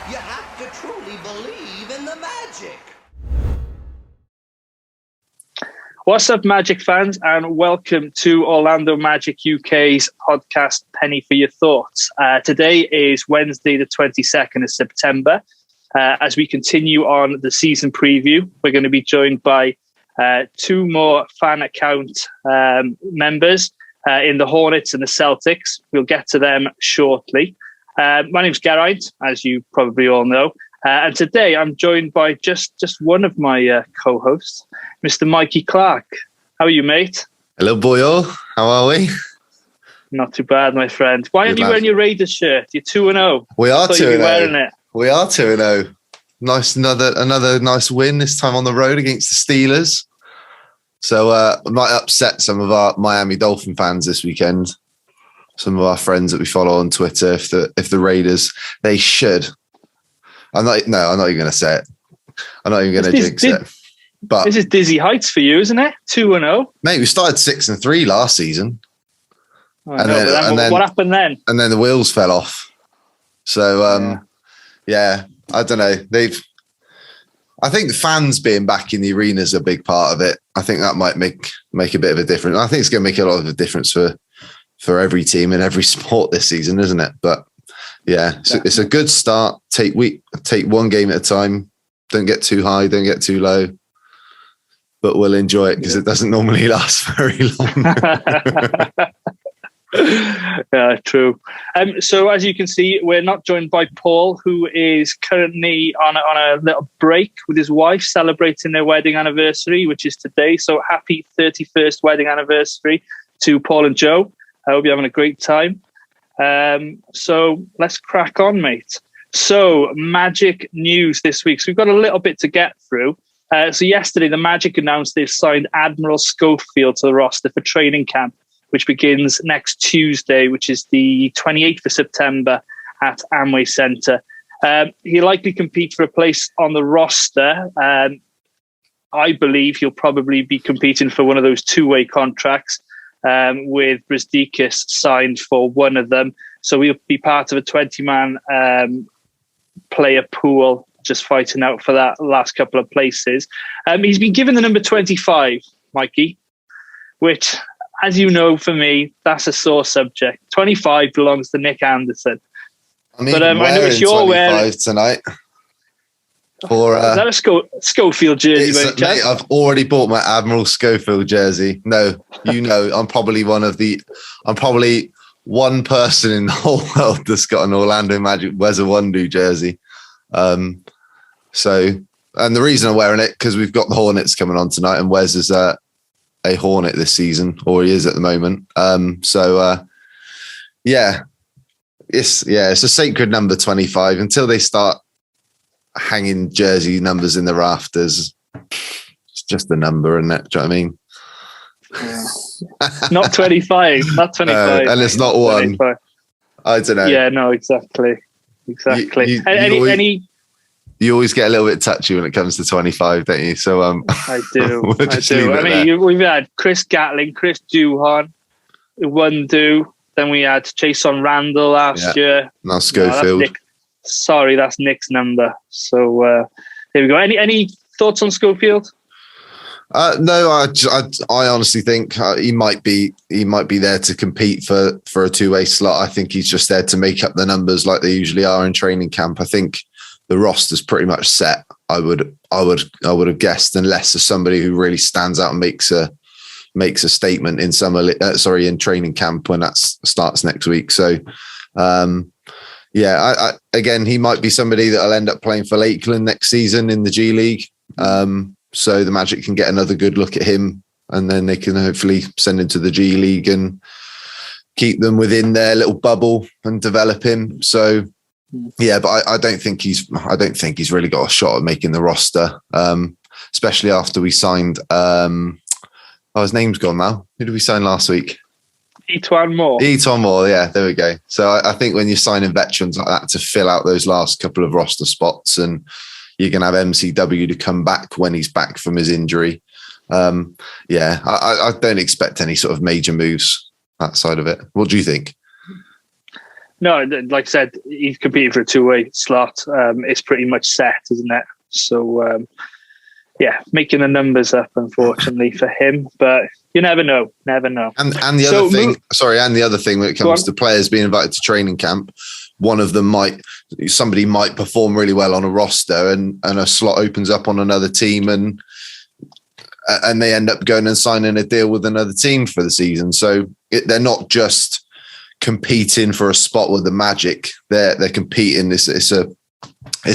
You have to truly believe in the magic. What's up, Magic fans, and welcome to Orlando Magic UK's podcast, Penny for Your Thoughts. Today is Wednesday, the 22nd of September. As we continue on the season preview, we're going to be joined by two more fan account members in the Hornets and the Celtics. We'll get to them shortly. My name's Geraint, as you probably all know. And today I'm joined by just one of my co-hosts, Mr. Mikey Clark. How are you, mate? Hello, boyo. How are we? Not too bad, my friend. Why aren't you wearing your Raiders shirt? You're 2-0. We are 2-0. Wearing it. We are 2-0. Nice, another nice win, this time on the road against the Steelers. So I might upset some of our Miami Dolphin fans this weekend. Some of our friends that we follow on Twitter. If the Raiders, they should. I'm not even going to say it. I'm not even going to jinx it. But this is dizzy heights for you, isn't it? 2-0. Mate, we started 6-3 last season. What happened then? And then the wheels fell off. So yeah, I don't know. I think the fans being back in the arena is a big part of it. I think that might make a bit of a difference. I think it's going to make a lot of a difference for every team in every sport this season, isn't it? But yeah, so it's a good start. Take one game at a time. Don't get too high, don't get too low. But we'll enjoy it because it doesn't normally last very long. Yeah, true. So as you can see, we're not joined by Paul, who is currently on a little break with his wife, celebrating their wedding anniversary, which is today. So happy 31st wedding anniversary to Paul and Joe. I hope you're having a great time. So let's crack on, mate. So Magic news this week. So we've got a little bit to get through. So yesterday, the Magic announced they've signed Admiral Schofield to the roster for training camp, which begins next Tuesday, which is the 28th of September at Amway Center. He'll likely compete for a place on the roster. I believe he'll probably be competing for one of those two-way contracts with Reddick signed for one of them. So he'll be part of a 20-man player pool, just fighting out for that last couple of places. He's been given the number 25, Mikey, which, as you know, for me, that's a sore subject. 25 belongs to Nick Anderson. But I noticed you're wearing tonight. Is that a Schofield jersey, mate? I've already bought my Admiral Schofield jersey. No, I'm probably one person in the whole world that's got an Orlando Magic Weather Wondu jersey. And the reason I'm wearing it, because we've got the Hornets coming on tonight, and Wes is a Hornet this season, or he is at the moment. It's a sacred number 25 until they start hanging jersey numbers in the rafters. It's just a number, isn't it? Do you know what I mean? Yeah. Not 25. Not 25. And it's not one. 25. I don't know. Yeah, no, exactly. You always get a little bit touchy when it comes to 25, don't you? So I do. I mean, we've had Chris Gatling, Chris Duhon, Wondu. Then we had Jason Randall last year. Now Schofield. That's Nick's number. So there we go. Any thoughts on Schofield? No, I honestly think he might be there to compete for a two-way slot. I think he's just there to make up the numbers like they usually are in training camp. I think the roster's pretty much set. I would have guessed, unless there's somebody who really stands out and makes a statement in training camp when that starts next week. So again, he might be somebody that'll end up playing for Lakeland next season in the G League. So the Magic can get another good look at him, and then they can hopefully send him to the G League and keep them within their little bubble and develop him. So yeah, but I don't think he's really got a shot at making the roster, especially after we signed. His name's gone now. Who did we sign last week? Etuan Moore, yeah, there we go. So I think when you're signing veterans like that to fill out those last couple of roster spots, and you're going to have MCW to come back when he's back from his injury. I don't expect any sort of major moves outside of it. What do you think? No, like I said, he's competing for a two-way slot. It's pretty much set, isn't it? So, making the numbers up, unfortunately, for him. But you never know. Never know. And the other thing when it comes to players being invited to training camp, one of them somebody might perform really well on a roster and a slot opens up on another team and they end up going and signing a deal with another team for the season. So they're not just competing for a spot with the Magic. They're competing. It's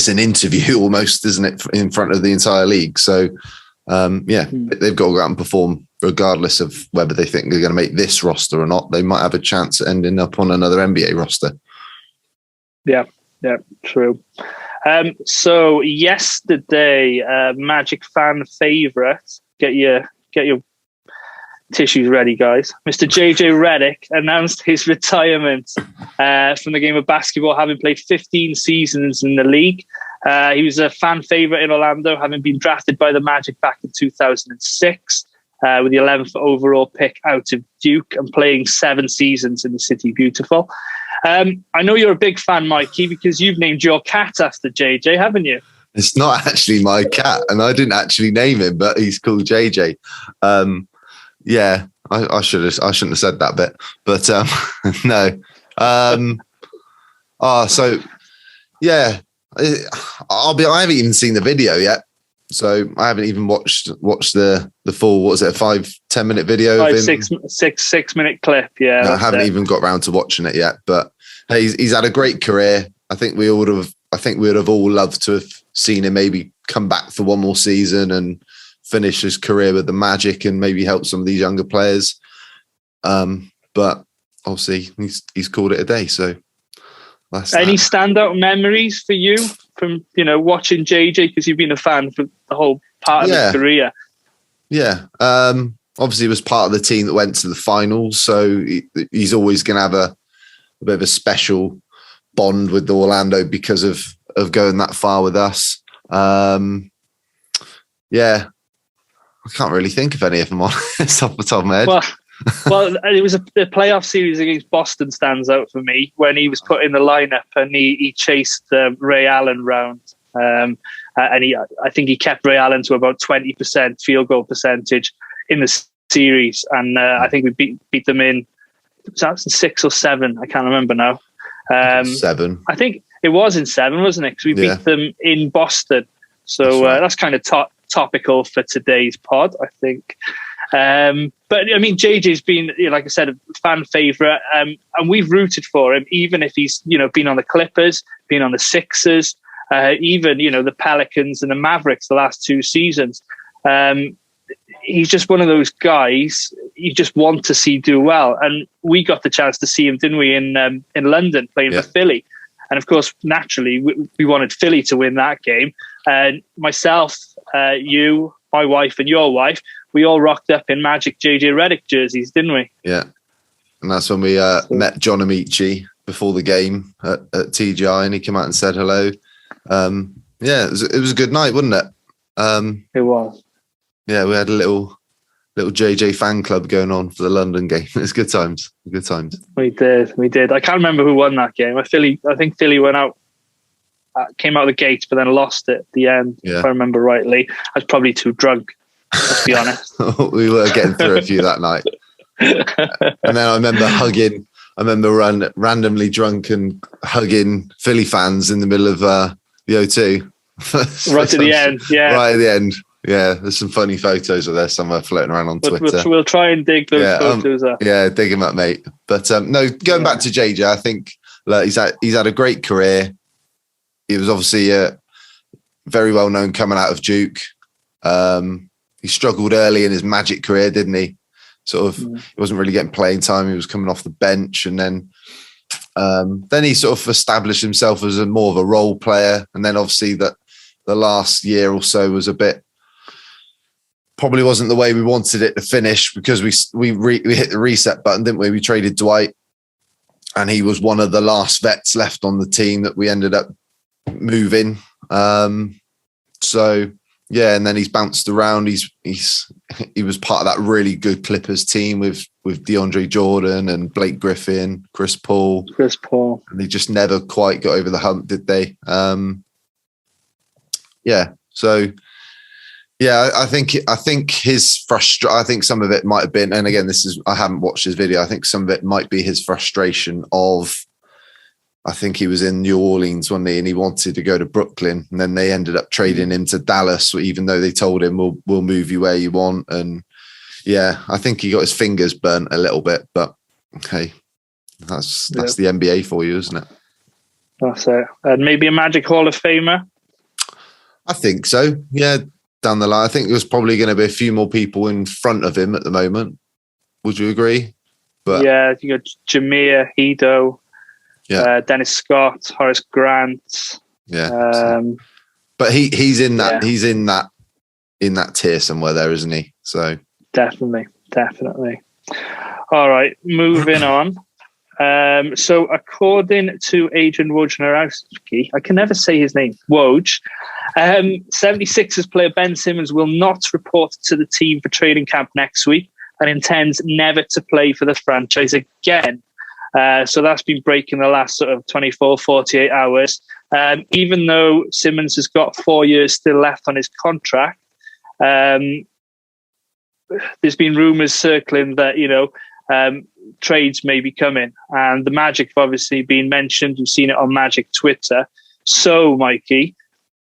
an interview almost, isn't it, in front of the entire league? So they've got to go out and perform regardless of whether they think they're going to make this roster or not. They might have a chance at ending up on another NBA roster. Yeah, true. So yesterday, Magic fan favourite, get your tissues ready, guys. Mr. JJ Reddick announced his retirement from the game of basketball, having played 15 seasons in the league. He was a fan favourite in Orlando, having been drafted by the Magic back in 2006 with the 11th overall pick out of Duke and playing 7 seasons in the City Beautiful. I know you're a big fan, Mikey, because you've named your cat after JJ, haven't you? It's not actually my cat, and I didn't actually name him, but he's called JJ. I shouldn't have said that bit, but no. I haven't even seen the video yet, so I haven't even watched the full. What was it, a 5-10 minute video? 6 minute clip. Yeah, no, I haven't even got around to watching it yet. But hey, he's had a great career. I think we would have all loved to have seen him maybe come back for one more season and finish his career with the Magic and maybe help some of these younger players. But obviously he's called it a day. So that's any standout memories for you from, watching JJ, because you've been a fan for the whole part of his career? Yeah. Obviously he was part of the team that went to the finals. So he's always going to have a bit of a special bond with Orlando because of going that far with us. I can't really think of any of them honest off the top of my head. Well, it was the playoff series against Boston stands out for me when he was put in the lineup and he chased Ray Allen round. And I think he kept Ray Allen to about 20% field goal percentage in the series. And I think we beat them in 6 or 7. I can't remember now. 7. I think it was in 7, wasn't it? Because we beat them in Boston. So that's kind of topical for today's pod, I think. But I mean, JJ's been, like I said, a fan favourite, and we've rooted for him, even if he's, been on the Clippers, been on the Sixers, even, the Pelicans and the Mavericks the last 2 seasons. He's just one of those guys you just want to see do well. And we got the chance to see him, didn't we, in London playing for Philly. And of course, naturally, we wanted Philly to win that game. And myself, you, my wife and your wife, we all rocked up in Magic JJ Reddick jerseys, didn't we? Yeah. And that's when we met John Amici before the game at TGI, and he came out and said hello. It was a good night, wasn't it? It was. Yeah, we had a little JJ fan club going on for the London game. It was good times. Good times. We did. I can't remember who won that game. I think Philly went out, came out of the gates, but then lost it at the end, if I remember rightly. I was probably too drunk, let's be honest. We were getting through a few that night. And then I remember randomly drunk and hugging Philly fans in the middle of the O2. Right at the end, yeah. Right at the end. Yeah, there's some funny photos of there somewhere floating around on Twitter. We'll try and dig those photos up. Yeah, dig them up, mate. But going back to JJ, I think he's had a great career. He was obviously very well known coming out of Duke. He struggled early in his Magic career, didn't he? He wasn't really getting playing time. He was coming off the bench, and then he sort of established himself as more of a role player. And then obviously that the last year or so was probably wasn't the way we wanted it to finish, because we hit the reset button, didn't we? We traded Dwight, and he was one of the last vets left on the team that we ended up moving. So Yeah, and then he's bounced around. He was part of that really good Clippers team with DeAndre Jordan and Blake Griffin, Chris Paul, and they just never quite got over the hump, did they? So yeah, I think his frustration. I think some of it might have been, and again, I haven't watched his video. I think some of it might be his frustration of. I think he was in New Orleans one day and he wanted to go to Brooklyn, and then they ended up trading him to Dallas, even though they told him we'll move you where you want. And yeah, I think he got his fingers burnt a little bit, but hey, that's the NBA for you, isn't it? That's it. And maybe a Magic Hall of Famer. I think so. Yeah, down the line, I think there's probably going to be a few more people in front of him at the moment. Would you agree? But yeah, you got Jameer, Hedo. Yeah, Dennis Scott, Horace Grant. Yeah, but he's in that he's in that tier somewhere there, isn't he? So definitely. All right, moving on. So according to Adrian Wojnarowski, I can never say his name, Woj, 76ers player Ben Simmons will not report to the team for training camp next week and intends never to play for the franchise again. So that's been breaking the last sort of 24, 48 hours. Even though Simmons has got 4 years still left on his contract, there's been rumours circling that, trades may be coming. And the Magic have obviously been mentioned. You've seen it on Magic Twitter. So, Mikey,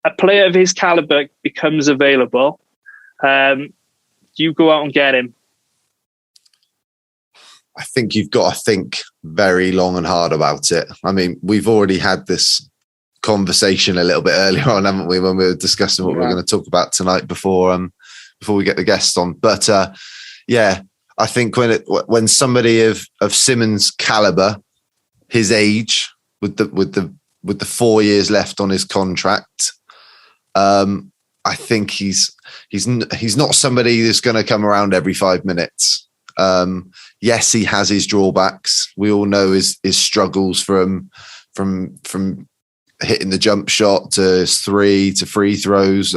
a player of his caliber becomes available. You go out and get him. I think you've got to think very long and hard about it. I mean, we've already had this conversation a little bit earlier on, haven't we, when we were discussing what we were going to talk about tonight before we get the guests on. But I think when somebody of Simmons' caliber, his age, with the 4 years left on his contract, I think he's not somebody that's going to come around every 5 minutes. Yes, he has his drawbacks. We all know his struggles from hitting the jump shot to his three to free throws.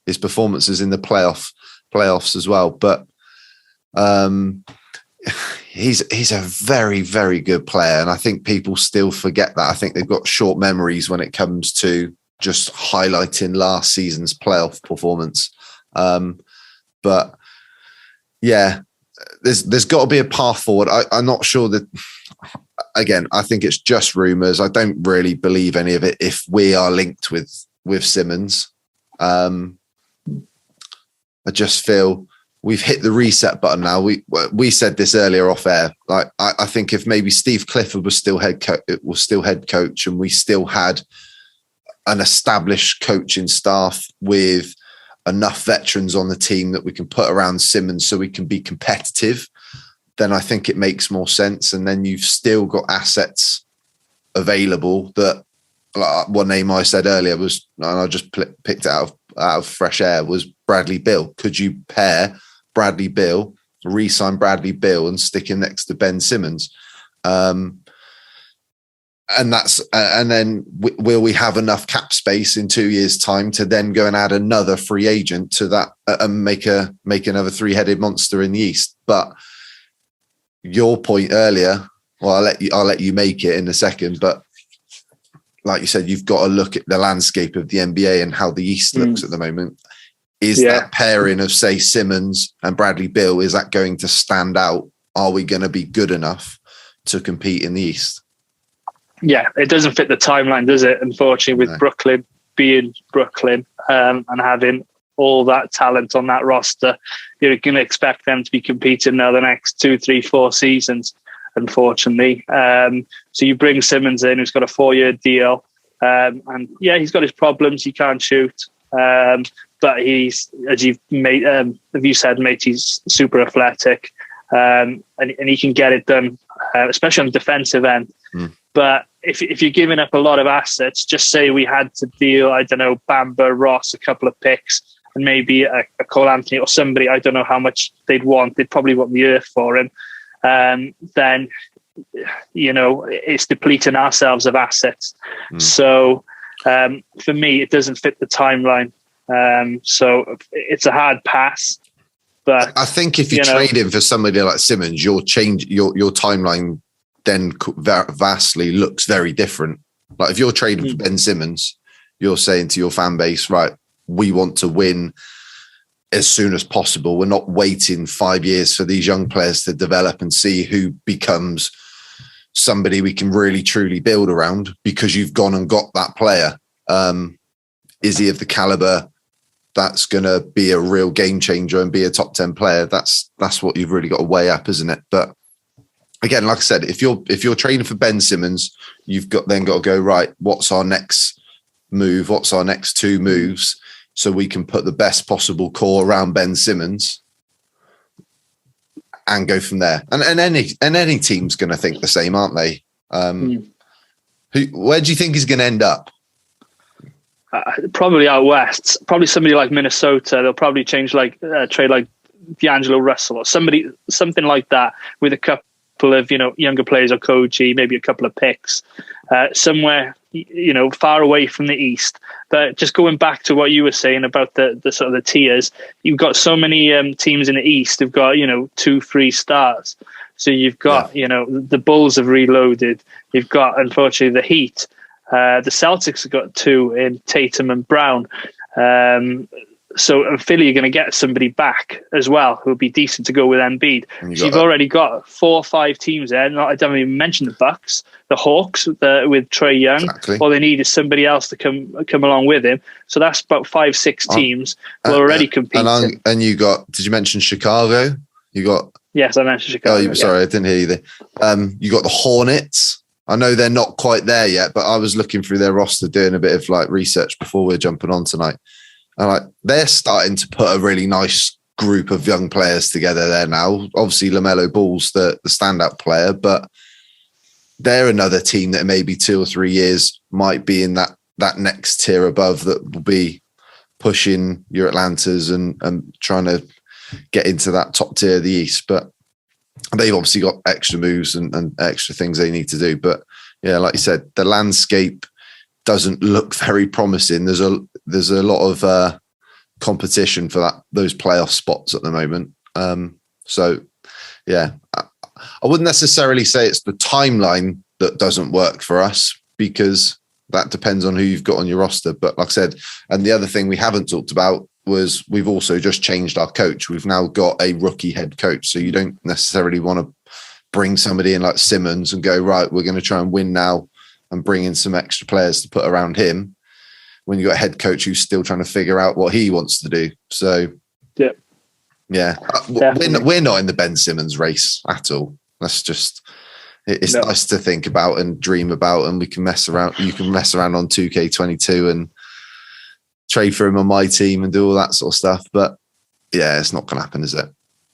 His performances in the playoffs as well. But he's a very, very good player, and I think people still forget that. I think they've got short memories when it comes to just highlighting last season's playoff performance. But yeah. There's got to be a path forward. I'm not sure that. Again, I think it's just rumours. I don't really believe any of it. If we are linked with Simmons, I just feel we've hit the reset button now. We said this earlier off air. Like I think if maybe Steve Clifford was still head coach, and we still had an established coaching staff with enough veterans on the team that we can put around Simmons so we can be competitive, then I think it makes more sense. And then you've still got assets available that, like one name I said earlier was, and I just picked it out of fresh air, was Bradley Beal. Could you pair Bradley Beal, re-sign Bradley Beal and stick him next to Ben Simmons? And then will we have enough cap space in 2 years' time to then go and add another free agent to that and make another three-headed monster in the East? But your point earlier, well, I'll let you make it in a second. But like you said, you've got to look at the landscape of the NBA and how the East looks at the moment. Is that pairing of, say, Simmons and Bradley Beal, is that going to stand out? Are we going to be good enough to compete in the East? Yeah, it doesn't fit the timeline, does it? Unfortunately, with Brooklyn being Brooklyn and having all that talent on that roster, you're going to expect them to be competing now the next 2, 3, 4 seasons, unfortunately. So you bring Simmons in, who's got a 4-year deal. And yeah, he's got his problems. He can't shoot. But he's, as you said, mate, he's super athletic. And he can get it done, especially on the defensive end. But if you're giving up a lot of assets, just say we had to deal, I don't know, Bamba, Ross, a couple of picks, and maybe a Cole Anthony or somebody, I don't know how much they'd want. They'd probably want the earth for him. Then, it's depleting ourselves of assets. So for me, it doesn't fit the timeline. So it's a hard pass. But I think if you trade him for somebody like Simmons, your timeline then vastly looks very different. Like if you're trading for Ben Simmons, you're saying to your fan base, right, we want to win as soon as possible. We're not waiting 5 years for these young players to develop and see who becomes somebody we can really truly build around, because you've gone and got that player. Is he of the caliber that's going to be a real game changer and be a top 10 player? That's what you've really got to weigh up, isn't it? But again, like I said, if you're trading for Ben Simmons, you've got to go, right, what's our next move? What's our next two moves? So we can put the best possible core around Ben Simmons and go from there. And any team's going to think the same, aren't they? Where do you think he's going to end up? Probably out west. Probably somebody like Minnesota. They'll probably change trade like D'Angelo Russell or something like that, with a couple of younger players or Koji, maybe a couple of picks, somewhere far away from the East. But just going back to what you were saying about the sort of the tiers, you've got so many teams in the East who've got 2-3 stars. So you've got the Bulls have reloaded. You've got, unfortunately, the Heat. The Celtics have got 2 in Tatum and Brown. So in Philly, you're going to get somebody back as well who will be decent to go with Embiid. So you've already got 4 or 5 teams there. I don't even mention the Bucks, the Hawks with Trae Young. Exactly. All they need is somebody else to come along with him. So that's about 5-6 teams who are already competing. And you got? Did you mention Chicago? You got? Yes, I mentioned Chicago. Oh, sorry, I didn't hear you there. You got the Hornets. I know they're not quite there yet, but I was looking through their roster, doing a bit of research before we're jumping on tonight. And they're starting to put a really nice group of young players together there now. Obviously, LaMelo Ball's the standout player, but they're another team that maybe 2 or 3 years might be in that next tier above, that will be pushing your Atlantas and trying to get into that top tier of the East. But they've obviously got extra moves and extra things they need to do. But yeah, like you said, the landscape doesn't look very promising. There's a lot of competition for those playoff spots at the moment. So yeah, I wouldn't necessarily say it's the timeline that doesn't work for us, because that depends on who you've got on your roster. But like I said, and the other thing we haven't talked about was we've also just changed our coach. We've now got a rookie head coach. So you don't necessarily want to bring somebody in like Simmons and go, right, we're going to try and win now and bring in some extra players to put around him, when you've got a head coach who's still trying to figure out what he wants to do. So yeah, we're not in the Ben Simmons race at all. That's just, it's nice to think about and dream about, and we can mess around. You can mess around on 2K22 and trade for him on my team and do all that sort of stuff. But yeah, it's not going to happen, is it?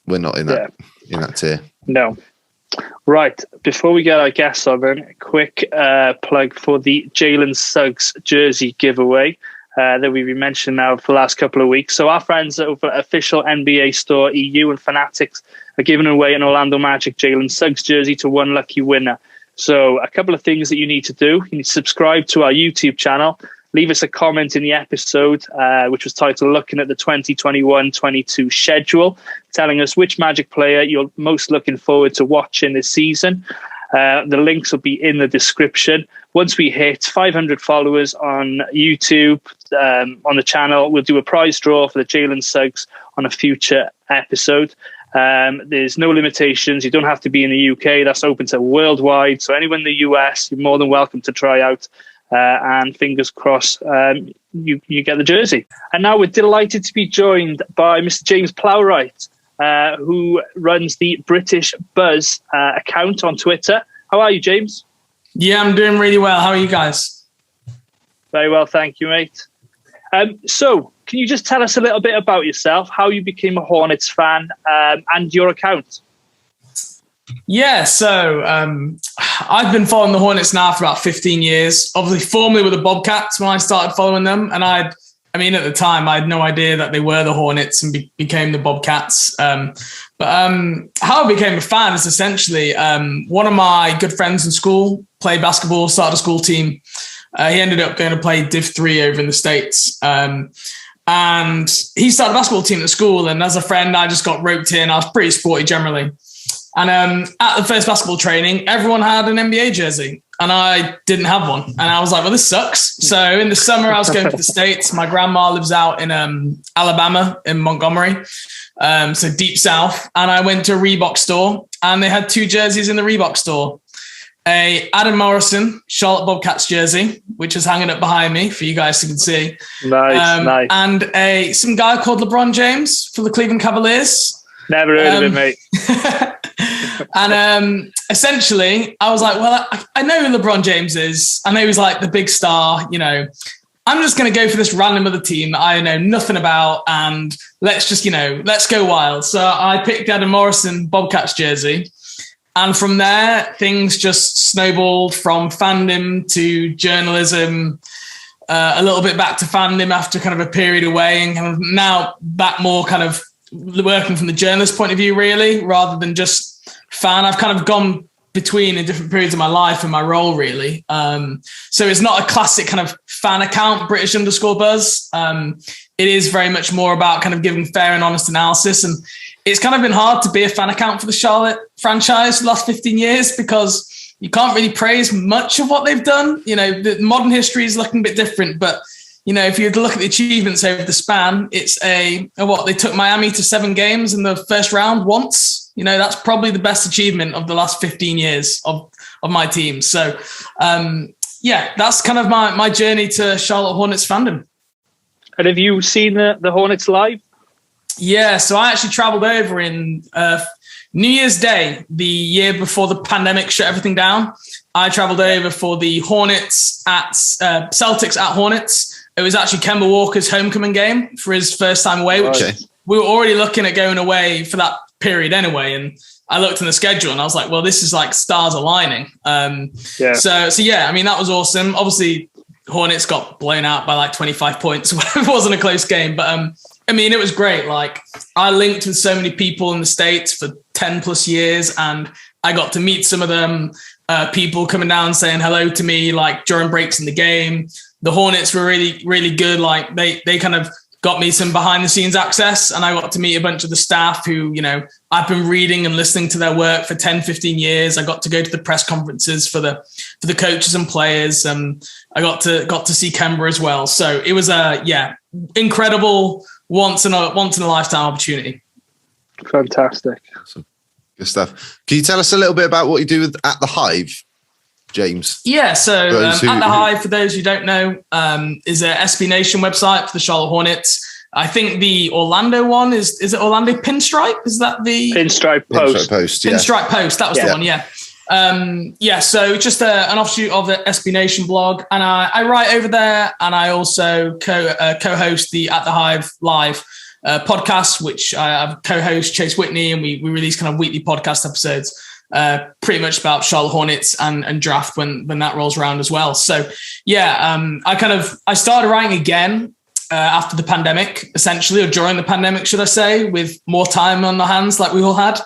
We're not in that tier. No. Right. Before we get our guests on, then, a quick plug for the Jalen Suggs jersey giveaway that we've been mentioning now for the last couple of weeks. So our friends over at Official NBA Store EU and Fanatics are giving away an Orlando Magic Jalen Suggs jersey to one lucky winner. So a couple of things that you need to do. You need to subscribe to our YouTube channel. Leave us a comment in the episode, which was titled Looking at the 2021-22 Schedule, telling us which Magic player you're most looking forward to watching this season. The links will be in the description. Once we hit 500 followers on YouTube, on the channel, we'll do a prize draw for the Jalen Suggs on a future episode. There's no limitations. You don't have to be in the UK. That's open to worldwide. So anyone in the US, you're more than welcome to try out. And fingers crossed, you get the jersey. And now we're delighted to be joined by Mr. James Plowright, who runs the British Buzz account on Twitter. How are you, James? Yeah, I'm doing really well. How are you guys? Very well, thank you, mate. So, can you just tell us a little bit about yourself, how you became a Hornets fan, and your account? Yeah, so I've been following the Hornets now for about 15 years, obviously formerly with the Bobcats when I started following them. And at the time, I had no idea that they were the Hornets and became the Bobcats. But how I became a fan is essentially one of my good friends in school played basketball, started a school team. He ended up going to play Div 3 over in the States. And he started a basketball team at school. And as a friend, I just got roped in. I was pretty sporty generally. And at the first basketball training, everyone had an NBA jersey and I didn't have one. And I was like, well, this sucks. So in the summer, I was going to the States. My grandma lives out in Alabama, in Montgomery, so deep south. And I went to a Reebok store and they had 2 jerseys in the Reebok store. A Adam Morrison Charlotte Bobcats jersey, which is hanging up behind me for you guys to see. Nice. And some guy called LeBron James for the Cleveland Cavaliers. Never heard of him, mate. And essentially, I was like, well, I know who LeBron James is. I know he's like the big star, you know. I'm just going to go for this random other team that I know nothing about and let's just, let's go wild. So I picked Adam Morrison Bobcats jersey. And from there, things just snowballed from fandom to journalism, a little bit back to fandom after kind of a period away and kind of now back more kind of working from the journalist point of view, really, rather than just fan. I've kind of gone between in different periods of my life and my role, really. So it's not a classic kind of fan account, British_Buzz. It is very much more about kind of giving fair and honest analysis. And it's kind of been hard to be a fan account for the Charlotte franchise for the last 15 years because you can't really praise much of what they've done. The modern history is looking a bit different, but if you look at the achievements over the span, it's they took Miami to 7 games in the first round once. That's probably the best achievement of the last 15 years of my team. So, that's kind of my journey to Charlotte Hornets fandom. And have you seen the Hornets live? Yeah, so I actually traveled over in New Year's Day, the year before the pandemic shut everything down. I traveled over for the Hornets at Celtics at Hornets. It was actually Kemba Walker's homecoming game for his first time away, which we were already looking at going away for that period anyway. And I looked in the schedule and I was like, well, this is like stars aligning. So yeah, I mean, that was awesome. Obviously, Hornets got blown out by like 25 points. It wasn't a close game, but I mean, it was great. Like I linked with so many people in the States for 10 plus years and I got to meet some of them, people coming down saying hello to me, like during breaks in the game. The Hornets were really, really good. Like they kind of got me some behind the scenes access and I got to meet a bunch of the staff who, I've been reading and listening to their work for 10, 15 years. I got to go to the press conferences for the coaches and players. I got to see Kemba as well. So it was incredible once in a lifetime opportunity. Fantastic. Awesome. Good stuff. Can you tell us a little bit about what you do at the Hive, James? Yeah, so at the Hive, for those who don't know, is a SB Nation website for the Charlotte Hornets. I think the Orlando one is it Orlando Pinstripe? Is that the Pinstripe Post? Pinstripe Post. That was the one. Yeah. So just an offshoot of the SB Nation blog, and I write over there, and I also co-host the At the Hive live podcast, which I have co-host Chase Whitney, and we release kind of weekly podcast episodes. Pretty much about Charlotte Hornets and draft when that rolls around as well. So I started writing again after the pandemic, essentially, or during the pandemic, should I say, with more time on our hands like we all had.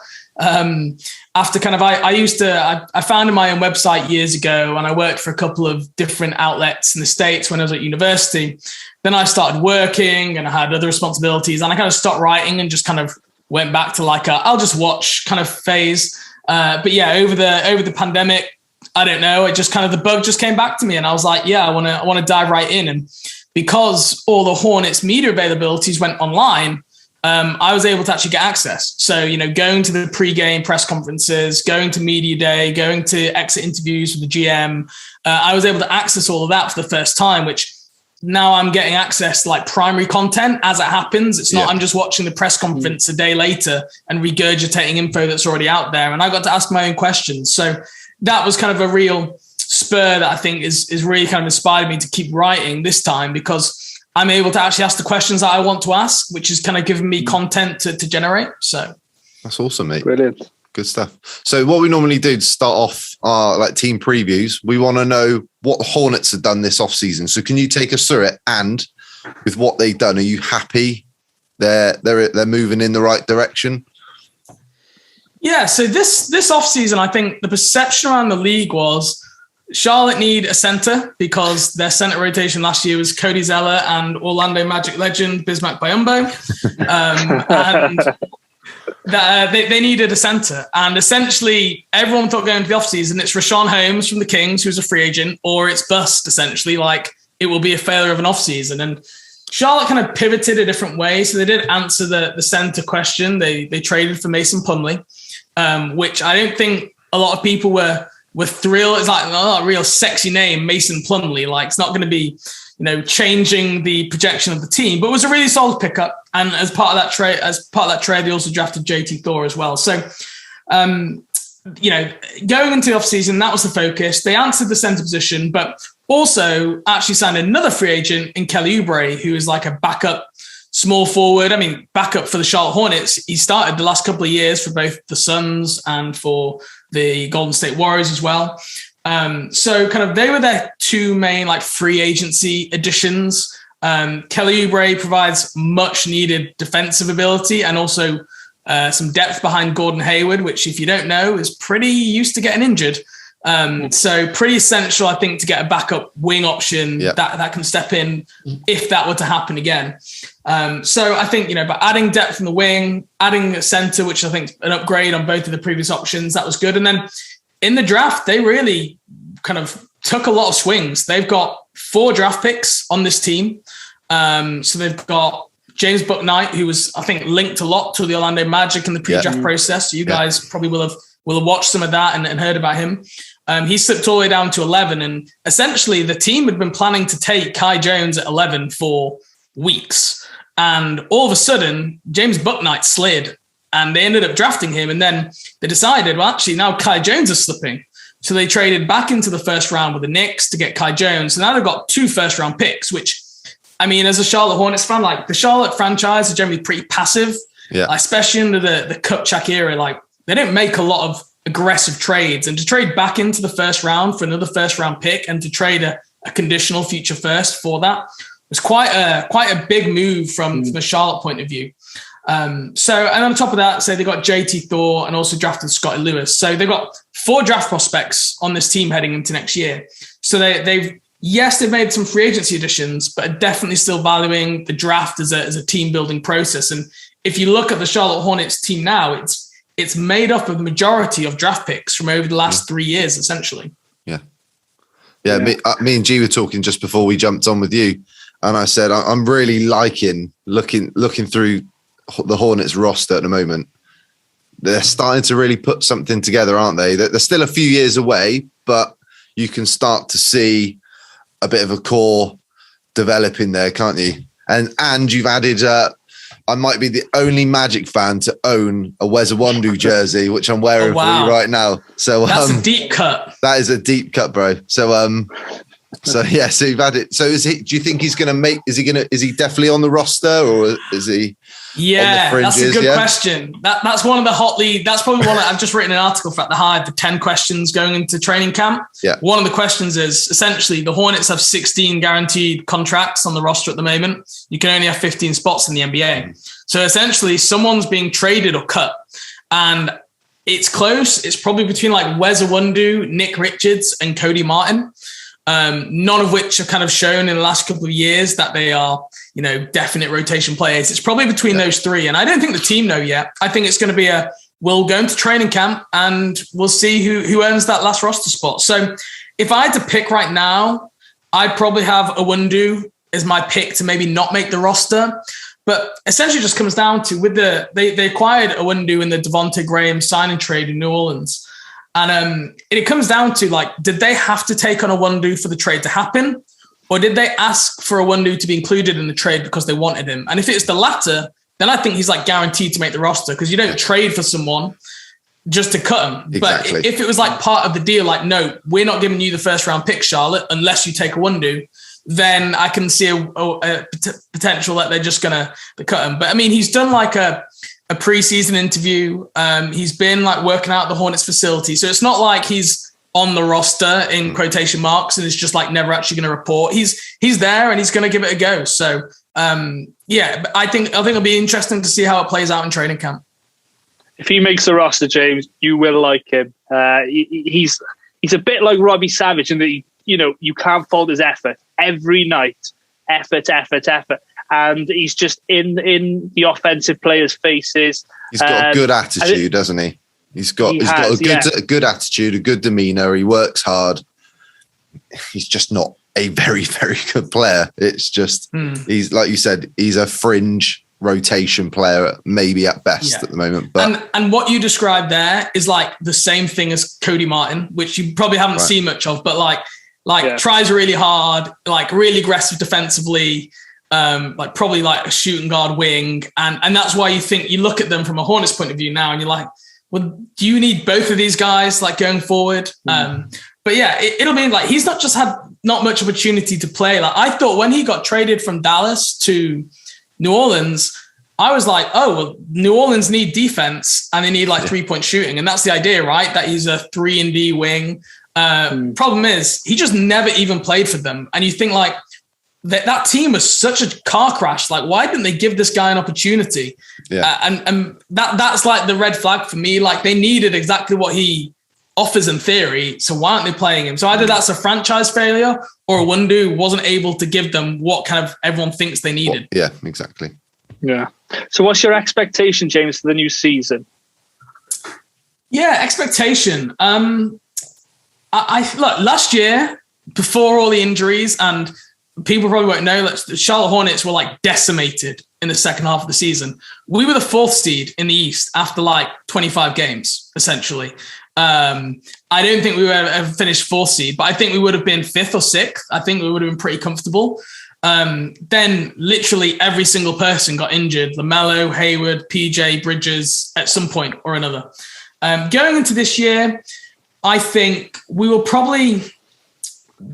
After kind of, I founded my own website years ago and I worked for a couple of different outlets in the States when I was at university. Then I started working and I had other responsibilities and I kind of stopped writing and just kind of went back to like I'll just watch kind of phase. But yeah, over the pandemic, I don't know, it just kind of the bug just came back to me and I was like, yeah, I want to dive right in. And because all the Hornets media availabilities went online, I was able to actually get access. So, going to the pre-game press conferences, going to media day, going to exit interviews with the GM, I was able to access all of that for the first time, which now I'm getting access to like primary content as it happens. It's not, I'm just watching the press conference a day later and regurgitating info that's already out there. And I got to ask my own questions. So that was kind of a real spur that I think is really kind of inspired me to keep writing this time, because I'm able to actually ask the questions that I want to ask, which is kind of giving me content to generate. So that's awesome, mate. Brilliant. Good stuff. So what we normally do to start off our like team previews, we want to know what the Hornets have done this offseason. So can you take us through it? And with what they've done, are you happy they're moving in the right direction? Yeah, so this offseason, I think the perception around the league was Charlotte need a center because their center rotation last year was Cody Zeller and Orlando Magic legend Bismack Biyombo. And they needed a center. And essentially, everyone thought going into the offseason, it's Rashawn Holmes from the Kings, who's a free agent, or it's bust, essentially. Like, it will be a failure of an offseason. And Charlotte kind of pivoted a different way. So they did answer the center question. They traded for Mason Plumlee, which I don't think a lot of people were thrilled. It's like a real sexy name, Mason Plumlee. Like, it's not going to be, changing the projection of the team, but it was a really solid pickup. And as part of that trade, they also drafted JT Thor as well. So, going into the offseason, that was the focus. They answered the center position, but also actually signed another free agent in Kelly Oubre, who is like a backup small forward. I mean, backup for the Charlotte Hornets. He started the last couple of years for both the Suns and for the Golden State Warriors as well. So kind of they were their two main like free agency additions. Kelly Oubre provides much needed defensive ability and also some depth behind Gordon Hayward, which if you don't know is pretty used to getting injured. So pretty essential, I think, to get a backup wing option that can step in if that were to happen again. So I think, by adding depth from the wing, adding a center, which I think is an upgrade on both of the previous options, that was good. And then in the draft, they really kind of took a lot of swings. They've got 4 draft picks on this team. So they've got James Bouknight, who was, I think, linked a lot to the Orlando Magic in the pre-draft process. So you guys probably will have watched some of that and heard about him. He slipped all the way down to 11. And essentially, the team had been planning to take Kai Jones at 11 for weeks. And all of a sudden, James Bouknight slid. And they ended up drafting him. And then they decided, well, actually, now Kai Jones is slipping. So they traded back into the first round with the Knicks to get Kai Jones. So now they've got 2 first-round picks, which, I mean, as a Charlotte Hornets fan, like the Charlotte franchise are generally pretty passive, especially under the Kupchak era. Like, they don't make a lot of aggressive trades. And to trade back into the first round for another first-round pick and to trade a conditional future first for that was quite a big move from a Charlotte point of view. And on top of that, so they got JT Thor and also drafted Scotty Lewis. So they've got 4 draft prospects on this team heading into next year. So they've made some free agency additions, but are definitely still valuing the draft as a team building process. And if you look at the Charlotte Hornets team now, it's made up of the majority of draft picks from over the last 3 years, essentially. Yeah. Me and G were talking just before we jumped on with you, and I said I'm really liking looking through the Hornets roster at the moment. They're starting to really put something together, aren't they? They're still a few years away, but you can start to see a bit of a core developing there, can't you? And you've added, I might be the only Magic fan to own a Wes Iwundu jersey, which I'm wearing for you right now. So that's a deep cut. That is a deep cut, bro. So yeah, so you've added. So do you think he's going to make? Is he definitely on the roster, or is he? Yeah, that's a good question. That's one of the hot lead. That's probably one I've just written an article for at the Hive, the 10 questions going into training camp. Yeah. One of the questions is essentially the Hornets have 16 guaranteed contracts on the roster at the moment. You can only have 15 spots in the NBA. So essentially someone's being traded or cut. And it's close. It's probably between like Wes Iwundu, Nick Richards, and Cody Martin. None of which have kind of shown in the last couple of years that they are, definite rotation players. It's probably between those 3. And I don't think the team know yet. I think it's going to be we'll go into training camp and we'll see who earns that last roster spot. So if I had to pick right now, I'd probably have Iwundu as my pick to maybe not make the roster. But essentially it just comes down to they acquired Iwundu in the Devontae Graham signing trade in New Orleans. And it comes down to, like, did they have to take on Iwundu for the trade to happen? Or did they ask for Iwundu to be included in the trade because they wanted him? And if it's the latter, then I think he's like guaranteed to make the roster because you don't trade for someone just to cut him. Exactly. But if it was like part of the deal, like, no, we're not giving you the first round pick, Charlotte, unless you take Iwundu, then I can see a potential that they're just going to cut him. But I mean, he's done like a preseason interview. He's been like working out at the Hornets facility. So it's not like he's on the roster in quotation marks and it's just like never actually going to report. He's there and he's going to give it a go. So I think it'll be interesting to see how it plays out in training camp. If he makes the roster, James, you will like him. He's he's a bit like Robbie Savage in that you can't fault his effort every night. Effort. And he's just in the offensive players' faces. He's got a good attitude, doesn't he? He's got a good attitude, a good demeanor. He works hard. He's just not a very, very good player. It's just he's, like you said, he's a fringe rotation player, maybe at best at the moment. But and what you described there is like the same thing as Cody Martin, which you probably haven't seen much of, but tries really hard, like really aggressive defensively, like probably like a shooting guard wing. And that's why you look at them from a Hornets point of view now and you're like, well, do you need both of these guys like going forward? But yeah, it'll be like, he's not just had not much opportunity to play. Like I thought when he got traded from Dallas to New Orleans, I was like, oh, well, New Orleans need defense and they need like 3-point shooting. And that's the idea, right? That he's a 3-and-D wing. Problem is he just never even played for them. And you think like that team was such a car crash. Like, why didn't they give this guy an opportunity? Yeah. And that's like the red flag for me. Like they needed exactly what he offers in theory. So why aren't they playing him? So either that's a franchise failure or Wundu wasn't able to give them what kind of everyone thinks they needed. Yeah, exactly. Yeah. So what's your expectation, James, for the new season? Yeah, expectation. I look, last year, before all the injuries, and people probably won't know, the Charlotte Hornets were like decimated in the second half of the season. We were the 4th seed in the East after like 25 games, essentially. I don't think we would have ever finished 4th seed, but I think we would have been 5th or 6th. I think we would have been pretty comfortable. Then literally every single person got injured. LaMelo, Hayward, PJ, Bridges at some point or another. Going into this year, I think we will probably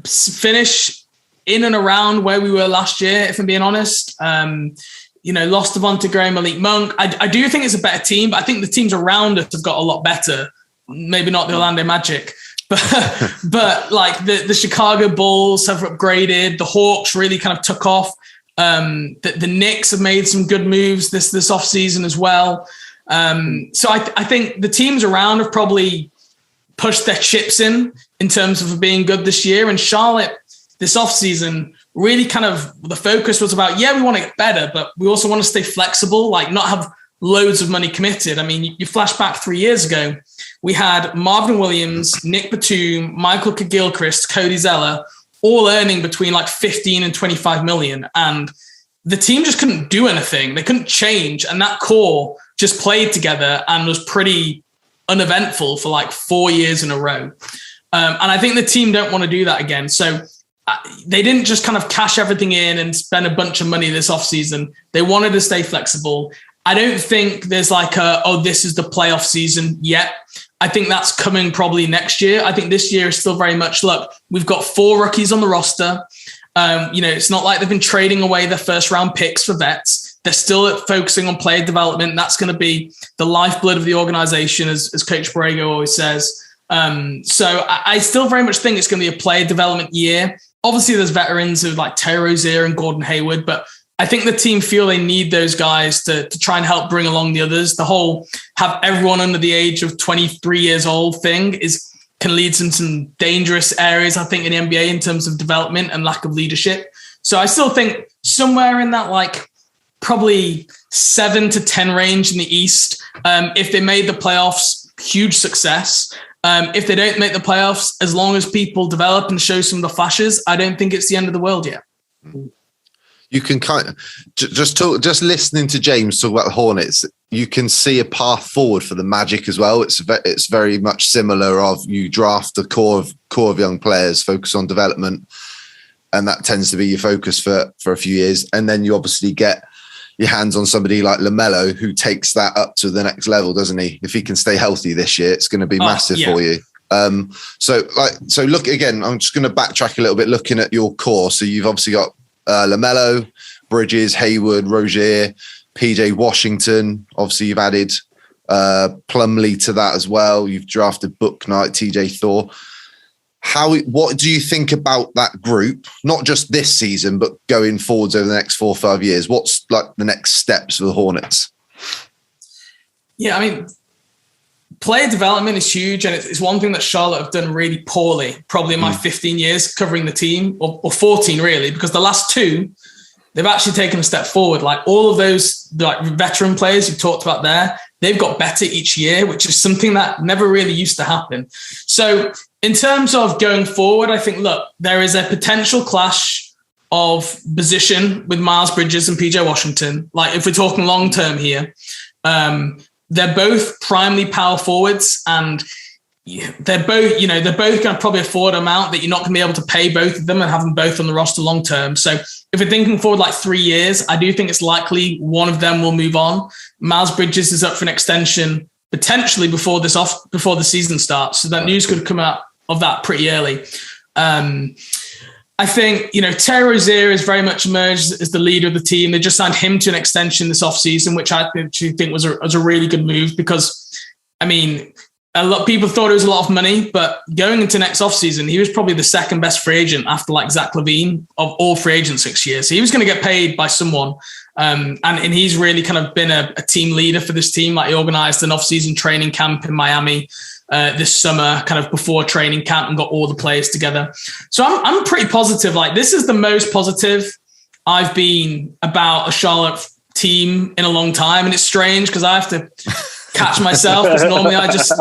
finish in and around where we were last year, if I'm being honest. Lost Devonta Gray, Malik Monk. I do think it's a better team, but I think the teams around us have got a lot better. Maybe not the Orlando Magic, but like the Chicago Bulls have upgraded. The Hawks really kind of took off. The Knicks have made some good moves this offseason as well. So I think the teams around have probably pushed their chips in terms of being good this year. And Charlotte this offseason really kind of the focus was about, we want to get better, but we also want to stay flexible, like not have loads of money committed. I mean, you flash back 3 years ago, we had Marvin Williams, Nick Batum, Michael Kidd-Gilchrist, Cody Zeller, all earning between like 15 and 25 million. And the team just couldn't do anything. They couldn't change. And that core just played together and was pretty uneventful for like 4 years in a row. And I think the team don't want to do that again. So they didn't just kind of cash everything in and spend a bunch of money this offseason. They wanted to stay flexible. I don't think there's like this is the playoff season yet. I think that's coming probably next year. I think this year is still very much, look, we've got 4 rookies on the roster. It's not like they've been trading away their first round picks for vets. They're still focusing on player development. That's going to be the lifeblood of the organization, as Coach Borrego always says. So I still very much think it's going to be a player development year. Obviously, there's veterans who like Terry Rozier and Gordon Hayward, but I think the team feel they need those guys to try and help bring along the others. The whole have everyone under the age of 23 years old thing can lead to some dangerous areas, I think, in the NBA in terms of development and lack of leadership. So I still think somewhere in that like probably 7 to 10 range in the East. If they made the playoffs, huge success. If they don't make the playoffs, as long as people develop and show some of the flashes, I don't think it's the end of the world yet. You can kind of just listening to James talk about the Hornets, you can see a path forward for the Magic as well. It's very much similar of you draft a core of young players, focus on development, and that tends to be your focus for a few years. And then you obviously get your hands on somebody like LaMelo who takes that up to the next level, doesn't he? If he can stay healthy this year, it's going to be massive for you. So look again, I'm just going to backtrack a little bit looking at your core. So you've obviously got LaMelo, Bridges, Hayward, Rozier, PJ Washington. Obviously, you've added Plumlee to that as well. You've drafted Bouknight, TJ Thor. What do you think about that group? Not just this season, but going forwards over the next 4 or 5 years. What's like the next steps for the Hornets? Yeah, I mean, player development is huge, and it's one thing that Charlotte have done really poorly, probably in my 15 years covering the team, or 14 really, because the last two, they've actually taken a step forward. Like all of those like veteran players you talked about there, they've got better each year, which is something that never really used to happen. So in terms of going forward, I think, look, there is a potential clash of position with Miles Bridges and PJ Washington. Like if we're talking long term here, they're both primarily power forwards, and they're both going to probably afford an amount that you're not going to be able to pay both of them and have them both on the roster long term. So if we're thinking forward like 3 years, I do think it's likely one of them will move on. Miles Bridges is up for an extension potentially before the season starts, so that news could come out of that pretty early. I think, Terry Rozier is very much emerged as the leader of the team. They just signed him to an extension this offseason, which I think was a really good move because, I mean, a lot of people thought it was a lot of money, but going into next offseason, he was probably the second best free agent after like Zach LaVine of all free agents 6 years. So he was going to get paid by someone. And he's really kind of been a team leader for this team. Like he organized an offseason training camp in Miami this summer, kind of before training camp, and got all the players together. So I'm pretty positive. Like this is the most positive I've been about a Charlotte team in a long time. And it's strange because I have to catch myself because normally I just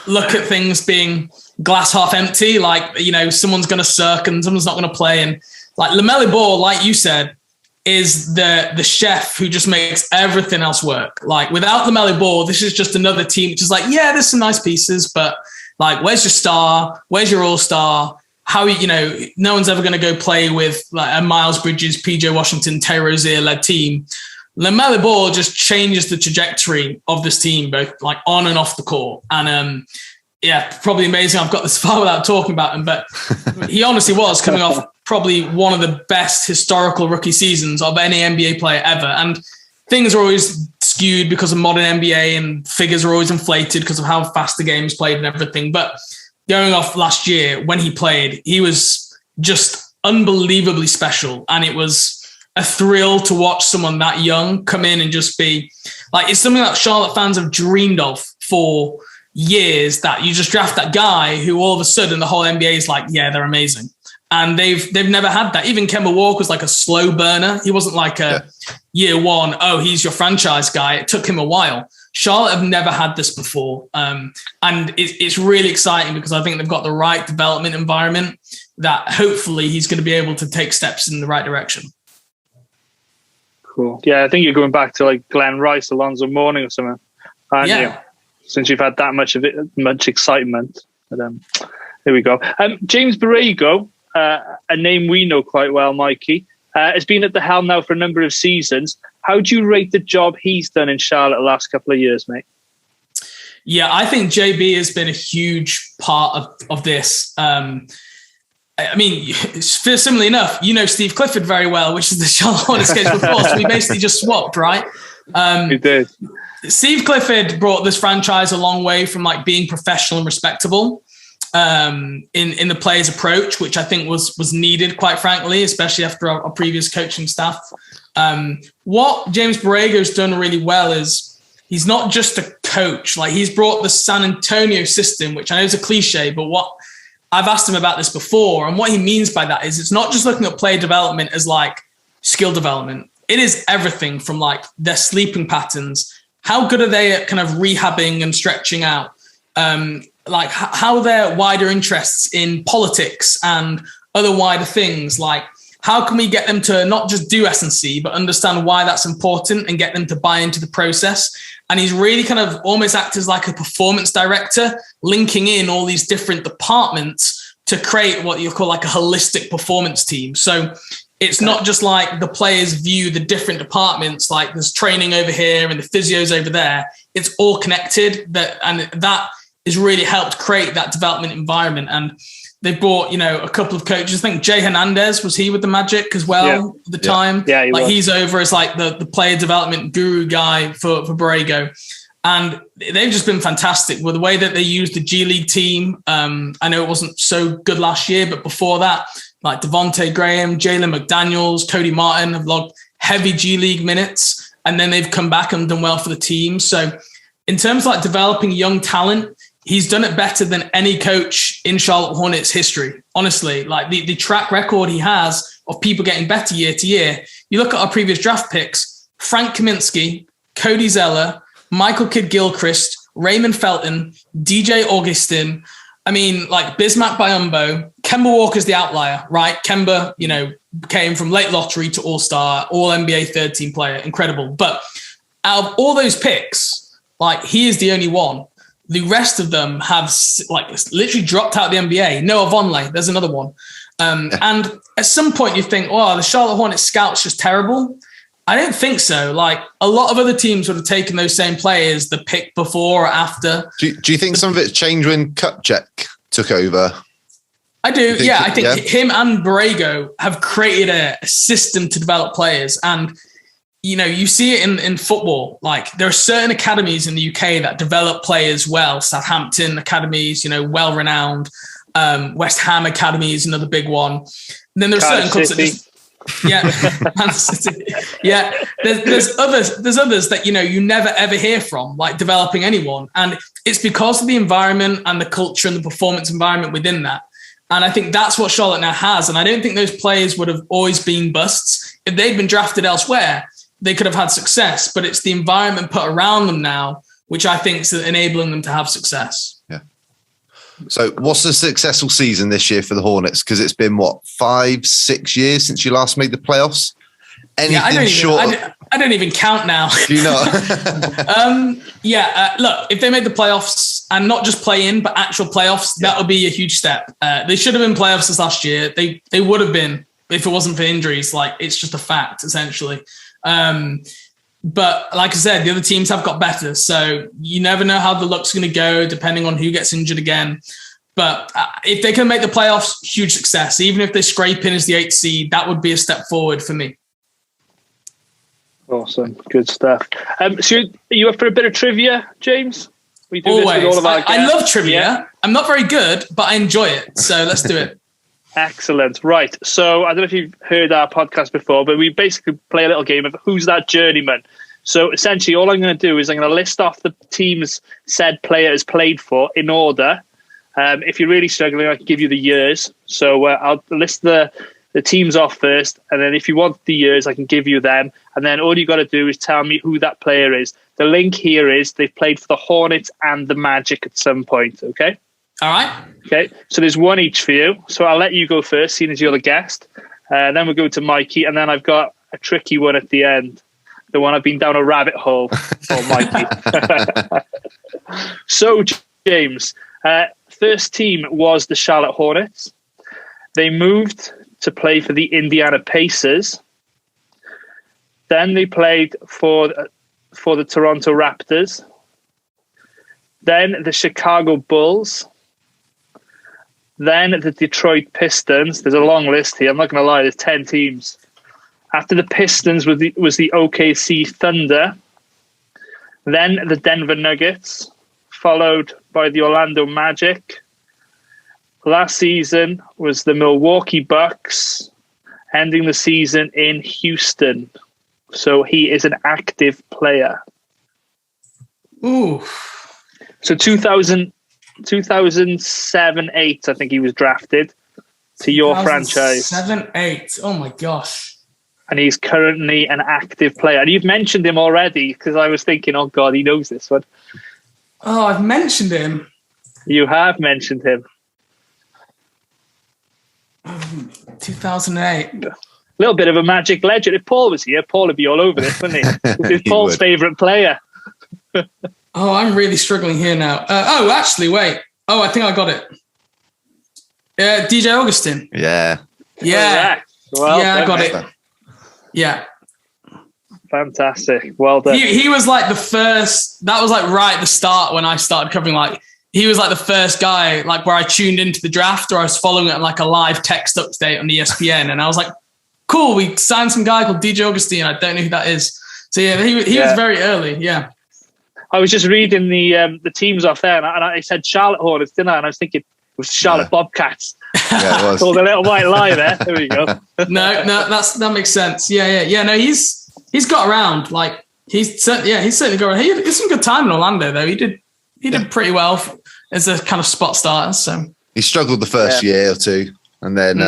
look at things being glass half empty. Like, someone's going to suck and someone's not going to play. And like LaMelo Ball, like you said, is the chef who just makes everything else work. Like without LaMelo Ball, this is just another team which is like, yeah, there's some nice pieces, but like, where's your star? Where's your all-star? How, no one's ever going to go play with like a Miles Bridges, PJ Washington, Terry Rozier led team. LaMelo Ball just changes the trajectory of this team, both like on and off the court. And probably amazing. I've got this far without talking about him, but he honestly was coming off probably one of the best historical rookie seasons of any NBA player ever. And things are always skewed because of modern NBA and figures are always inflated because of how fast the game is played and everything. But going off last year, when he played, he was just unbelievably special. And it was a thrill to watch someone that young come in and just be like, it's something that Charlotte fans have dreamed of for years, that you just draft that guy who all of a sudden the whole NBA is like, yeah, they're amazing. And they've never had that. Even Kemba Walker was like a slow burner. He wasn't like a year one, oh, he's your franchise guy. It took him a while. Charlotte have never had this before. And it's really exciting because I think they've got the right development environment that hopefully he's going to be able to take steps in the right direction. Cool. Yeah, I think you're going back to like Glenn Rice, Alonzo Mourning or something, aren't you? Since you've had that much of it, much excitement. But, there we go. James Borrego, a name we know quite well, Mikey, has been at the helm now for a number of seasons. How do you rate the job he's done in Charlotte the last couple of years, mate? Yeah, I think JB has been a huge part of this. I mean, similarly enough, Steve Clifford very well, which is the Charlotte Hornets case before. So we basically just swapped, right? We did. Steve Clifford brought this franchise a long way from like being professional and respectable in the players' approach, which I think was needed, quite frankly, especially after our previous coaching staff. What James Borrego's done really well is he's not just a coach. Like he's brought the San Antonio system, which I know is a cliche, but what I've asked him about this before, and what he means by that is it's not just looking at player development as like skill development. It is everything from like their sleeping patterns. How good are they at kind of rehabbing and stretching out? Like how their wider interests in politics and other wider things. Like how can we get them to not just do S&C, but understand why that's important and get them to buy into the process? And he's really kind of almost acted as like a performance director, linking in all these different departments to create what you call like a holistic performance team. So it's not just like the players view the different departments, like there's training over here and the physios over there. It's all connected, and that has really helped create that development environment. And they brought, a couple of coaches. I think Jay Hernandez, was he with the Magic as well at the time? Yeah, he's over as like the player development guru guy for Borrego. And they've just been fantastic with the way that they use the G League team. I know it wasn't so good last year, but before that, like Devontae Graham, Jalen McDaniels, Cody Martin have logged heavy G League minutes, and then they've come back and done well for the team. So in terms of like developing young talent, he's done it better than any coach in Charlotte Hornets history. Honestly, like the track record he has of people getting better year to year. You look at our previous draft picks, Frank Kaminsky, Cody Zeller, Michael Kidd-Gilchrist, Raymond Felton, DJ Augustin. I mean, like Bismack Biyombo, Kemba Walker's the outlier, right? Kemba, came from late lottery to all-star, all-NBA third-team player. Incredible. But out of all those picks, like he is the only one. The rest of them have like literally dropped out of the NBA. Noah Vonleh, there's another one. And at some point you think, the Charlotte Hornets scout's just terrible. I don't think so. Like a lot of other teams would have taken those same players the pick before or after. Do you think some of it changed when Kupchak took over? I do. Yeah, I think him and Borrego have created a system to develop players. And, you see it in football. Like there are certain academies in the UK that develop players well. Southampton academies, well-renowned. West Ham Academy is another big one. And then there are certain clubs that just... Yeah, Man City. Yeah, there's others that you never ever hear from, like developing anyone, and it's because of the environment and the culture and the performance environment within that. And I think that's what Charlotte now has. And I don't think those players would have always been busts if they'd been drafted elsewhere. They could have had success, but it's the environment put around them now, which I think is enabling them to have success. Yeah. So what's a successful season this year for the Hornets? Because it's been, 5-6 years since you last made the playoffs? I don't even count now. Do you not? Look, if they made the playoffs and not just play in, but actual playoffs, that would be a huge step. They should have been playoffs this last year. They would have been if it wasn't for injuries. Like it's just a fact, essentially. But like I said, the other teams have got better. So you never know how the luck's going to go depending on who gets injured again. But if they can make the playoffs, huge success. Even if they scrape in as the 8th seed, that would be a step forward for me. Awesome. Good stuff. So are you up for a bit of trivia, James? We do Always. This with all of our guests. I love trivia. Yeah. I'm not very good, but I enjoy it. So let's do it. Excellent. Right. So I don't know if you've heard our podcast before, but we basically play a little game of Who's That Journeyman? So essentially all I'm going to do is I'm going to list off the teams said player has played for in order. If you're really struggling, I can give you the years. So I'll list the teams off first. And then if you want the years, I can give you them. And then all you got to do is tell me who that player is. The link here is they've played for the Hornets and the Magic at some point. Okay. All right. Okay, so there's one each for you. So I'll let you go first, seeing as you're the guest. Then we'll go to Mikey, and then I've got a tricky one at the end. The one I've been down a rabbit hole for Mikey. So, James, first team was the Charlotte Hornets. They moved to play for the Indiana Pacers. Then they played for the Toronto Raptors. Then the Chicago Bulls. Then the Detroit Pistons. There's a long list here. I'm not going to lie. There's 10 teams. After the Pistons was the OKC Thunder. Then the Denver Nuggets, followed by the Orlando Magic. Last season was the Milwaukee Bucks, ending the season in Houston. So he is an active player. Ooh. So 2007-8, I think he was drafted to your franchise. 7-8. Oh my gosh. And he's currently an active player. And you've mentioned him already because I was thinking, oh God, he knows this one. Oh, I've mentioned him. You have mentioned him. 2008. A little bit of a Magic legend. If Paul was here, Paul would be all over this, wouldn't he? He's Paul's favourite player. Oh, I'm really struggling here now. Actually, wait. Oh, I think I got it. DJ Augustin. Yeah. Yeah. Well, yeah, I got it. Yeah. Fantastic. Well done. He was like the first, that was like right at the start when I started covering, like, he was like the first guy, like where I tuned into the draft or I was following it on like a live text update on ESPN. And I was like, cool, we signed some guy called DJ Augustin. I don't know who that is. So yeah, he was very early. Yeah. I was just reading the teams off there, and I said Charlotte Hornets, didn't I? And I was thinking it was Charlotte Bobcats. Yeah, it was. Called a little white lie there. There we go. No, that makes sense. Yeah. No, he's got around. Like He's certainly going. He had some good time in Orlando, though. He did pretty well as a kind of spot starter. So he struggled the first year or two, and then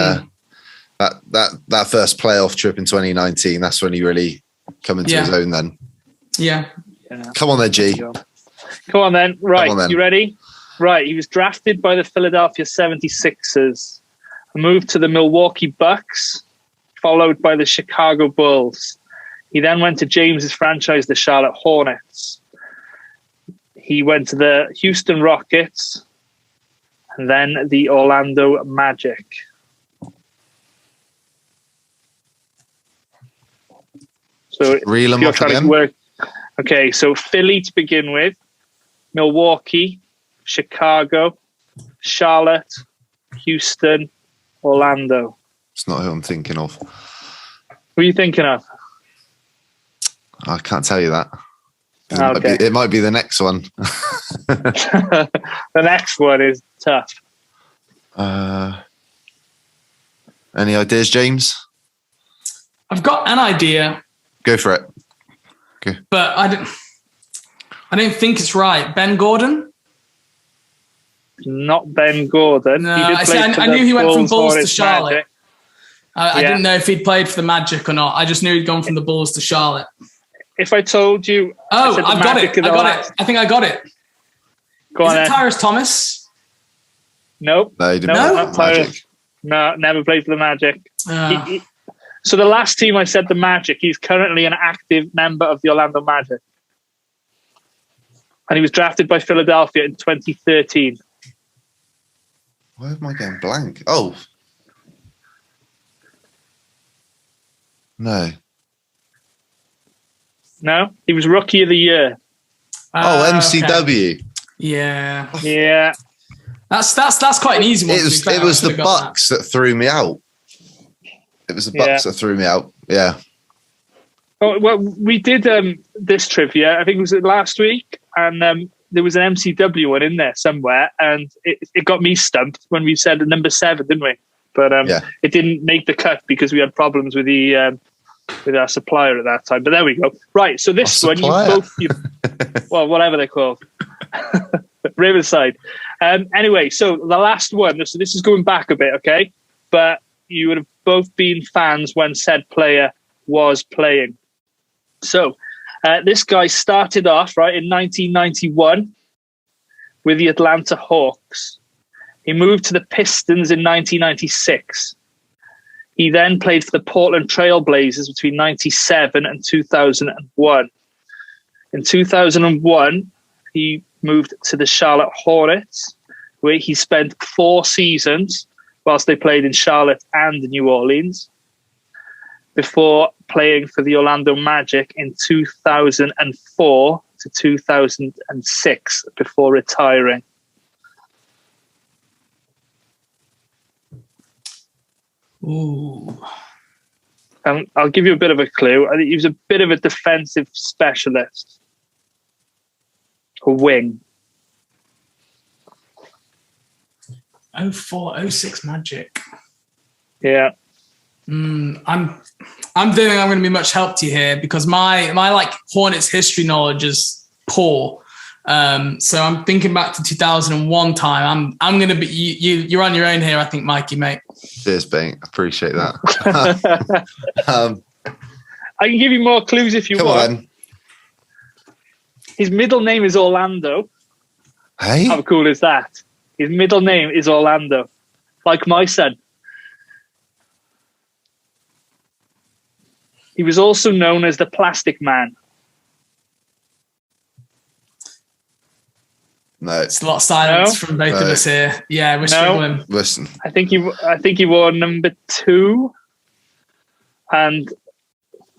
that first playoff trip in 2019. That's when he really come into his own. Then, come on then, G. Come on then. Right, you ready? Right, he was drafted by the Philadelphia 76ers, moved to the Milwaukee Bucks, followed by the Chicago Bulls. He then went to James's franchise, the Charlotte Hornets. He went to the Houston Rockets and then the Orlando Magic. So reel them off again. Okay, so Philly to begin with, Milwaukee, Chicago, Charlotte, Houston, Orlando. It's not who I'm thinking of. Who are you thinking of? I can't tell you that. It might be the next one. The next one is tough. Any ideas, James? I've got an idea. Go for it. Okay. But I don't think it's right. Ben Gordon? Not Ben Gordon. No, I knew he went from Bulls to Charlotte. I didn't know if he'd played for the Magic or not. I just knew he'd gone from the Bulls to Charlotte. If I told you... Oh, I've got it. I think I got it. Go on, Is it Tyrese Thomas? Nope. No, he didn't play for the Magic. No, never played for the Magic. So the last team I said the Magic, he's currently an active member of the Orlando Magic. And he was drafted by Philadelphia in 2013. Why am I getting blank? Oh. No. No? He was Rookie of the Year. MCW. Okay. Yeah. Yeah. That's quite an easy one. It was the Bucks that threw me out. It was the Bucks that threw me out. Yeah. Oh, well, we did this trivia, I think it was last week, and there was an MCW one in there somewhere, and it got me stumped when we said number 7, didn't we? But it didn't make the cut because we had problems with the with our supplier at that time. But there we go. Right, so this one, well, whatever they're called. Riverside. Anyway, so the last one, so this is going back a bit, okay? But you would have both been fans when said player was playing. So this guy started off, right, in 1991 with the Atlanta Hawks. He moved to the Pistons in 1996. He then played for the Portland Trail Blazers between 97 and 2001. In 2001, he moved to the Charlotte Hornets, where he spent 4 seasons whilst they played in Charlotte and New Orleans, before playing for the Orlando Magic in 2004 to 2006 before retiring. Ooh. I'll give you a bit of a clue. I think he was a bit of a defensive specialist. A wing. 04, 06 Magic. Yeah. I don't think I'm going to be much help to you here because my like Hornets history knowledge is poor. So I'm thinking back to 2001 time. I'm going to be you're on your own here, I think, Mikey, mate. Cheers, mate. Appreciate that. I can give you more clues if you want. On. His middle name is Orlando. Hey? How cool is that? His middle name is Orlando. Like my son. He was also known as the Plastic Man. No. It's a lot of silence from both of us here. Yeah, we're struggling. Listen. I think he wore number 2. And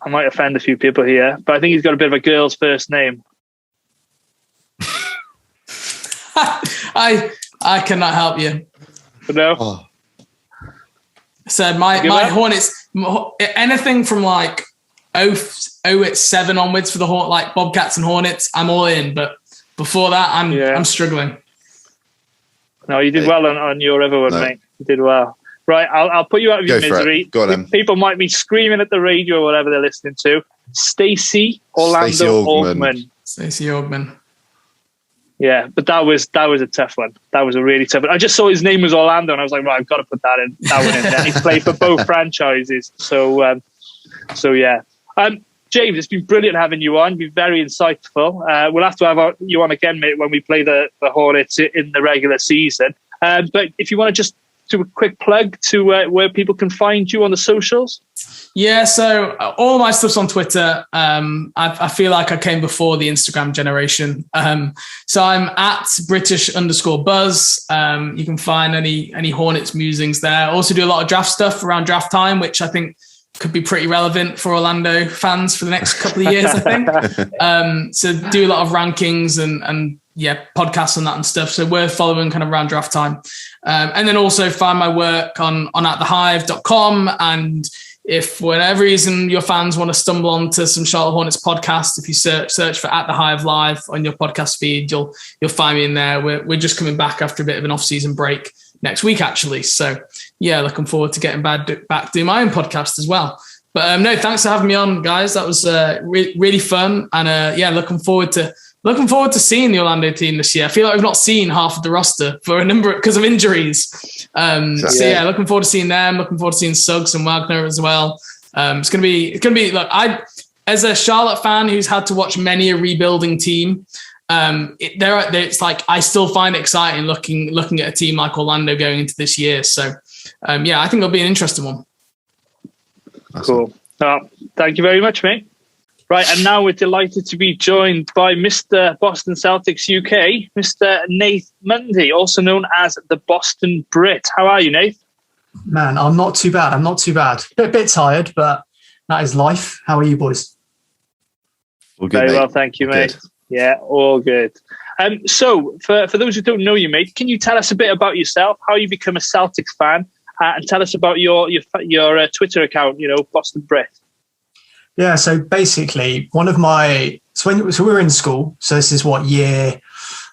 I might offend a few people here, but I think he's got a bit of a girl's first name. I cannot help you. No. Oh. So my Hornets, anything from like 07 onwards for the like Bobcats and Hornets, I'm all in. But before that, I'm struggling. No, you did well on your other one, mate. You did well. Right, I'll put you out of your misery. Go on, then. People might be screaming at the radio or whatever they're listening to. Orlando Augman. Stacey Augman. Yeah, but that was a tough one. That was a really tough one. I just saw his name was Orlando, and I was like, right, I've got to put that one in there. He's played for both franchises, so yeah. James, it's been brilliant having you on. You've been very insightful. We'll have to have you on again, mate, when we play the Hornets in the regular season. But if you want to just do a quick plug to where people can find you on the socials. Yeah, so all my stuff's on Twitter. I feel like I came before the Instagram generation. So I'm at British_Buzz. You can find any Hornets musings there. Also do a lot of draft stuff around draft time, which I think could be pretty relevant for Orlando fans for the next couple of years, I think. So do a lot of rankings and podcasts on that and stuff. So we're following kind of around draft time. And then also find my work on atthehive.com. And if for whatever reason your fans want to stumble onto some Charlotte Hornets podcast, if you search for At The Hive Live on your podcast feed, you'll find me in there. We're just coming back after a bit of an off-season break next week, actually. So yeah, looking forward to getting back doing my own podcast as well. But no, thanks for having me on, guys. That was really fun. And looking forward to seeing the Orlando team this year. I feel like we've not seen half of the roster for a number because of injuries. Looking forward to seeing them. Looking forward to seeing Suggs and Wagner as well. It's gonna be. Look, I as a Charlotte fan who's had to watch many a rebuilding team. It's like I still find it exciting looking at a team like Orlando going into this year. So I think it'll be an interesting one. Cool. Thank you very much, mate. Right, and now we're delighted to be joined by Mr. Boston Celtics UK, Mr. Nath Mundy, also known as the Boston Brit. How are you, Nath? Man, I'm not too bad. A bit tired, but that is life. How are you, boys? All good, very mate. Well, thank you, All mate. good. Yeah, all good. So, for those who don't know you, mate, can you tell us a bit about yourself, how you become a Celtics fan, and tell us about your Twitter account, Boston Brit? Yeah, so basically, so we were in school. So this is year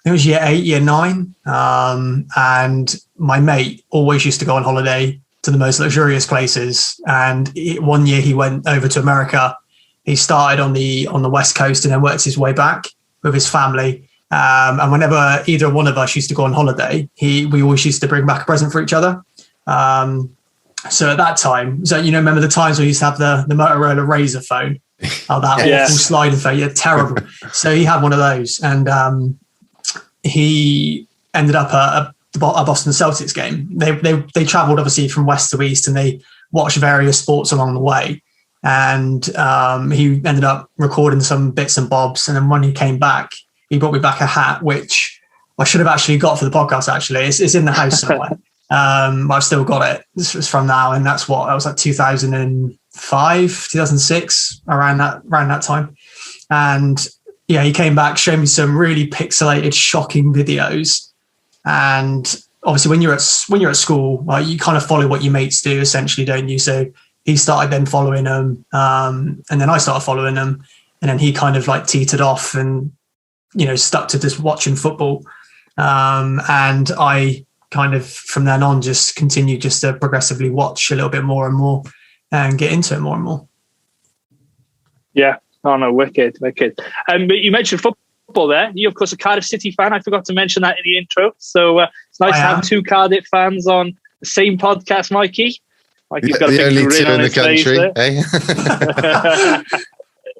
8, year 9. And my mate always used to go on holiday to the most luxurious places. And one year he went over to America. He started on the West Coast and then worked his way back with his family. And whenever either one of us used to go on holiday, we always used to bring back a present for each other. So at that time, remember the times we used to have the Motorola Razr phone? Oh, that awful sliding phone. Yeah, terrible. So he had one of those, and he ended up at a Boston Celtics game. They travelled obviously from west to east, and they watched various sports along the way. And he ended up recording some bits and bobs. And then when he came back, he brought me back a hat, which I should have actually got for the podcast. Actually, it's in the house somewhere. I've still got it. This was from now, and that was like 2005, 2006, around that time. And yeah, he came back, showed me some really pixelated, shocking videos. And obviously, when you're at school, you kind of follow what your mates do, essentially, don't you? So he started then following them, and then I started following them, and then he kind of like teetered off and stuck to just watching football, and I kind of from then on just continued just to progressively watch a little bit more and more and get into it more and more. Yeah. Oh no, wicked. But you mentioned football there. You're of course a Cardiff City fan. I forgot to mention that in the intro. So it's nice to have two Cardiff fans on the same podcast, Mikey. Mikey's got a big only grin two on in the his face country, there.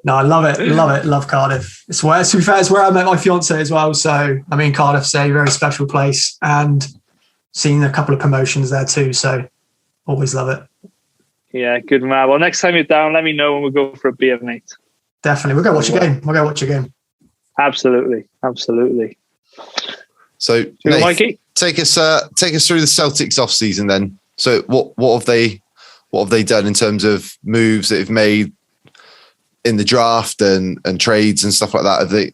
No, I love it. Love Cardiff. It's where I met my fiance as well. So I mean, Cardiff's a very special place, and seen a couple of promotions there too. So always love it. Yeah, good man. Well, next time you're down, let me know and we'll go for a beer, mate. Definitely. We'll go watch a game. Absolutely. So Nate, Mikey, take us through the Celtics off season then. So what have they done in terms of moves that they've made in the draft and trades and stuff like that? Have they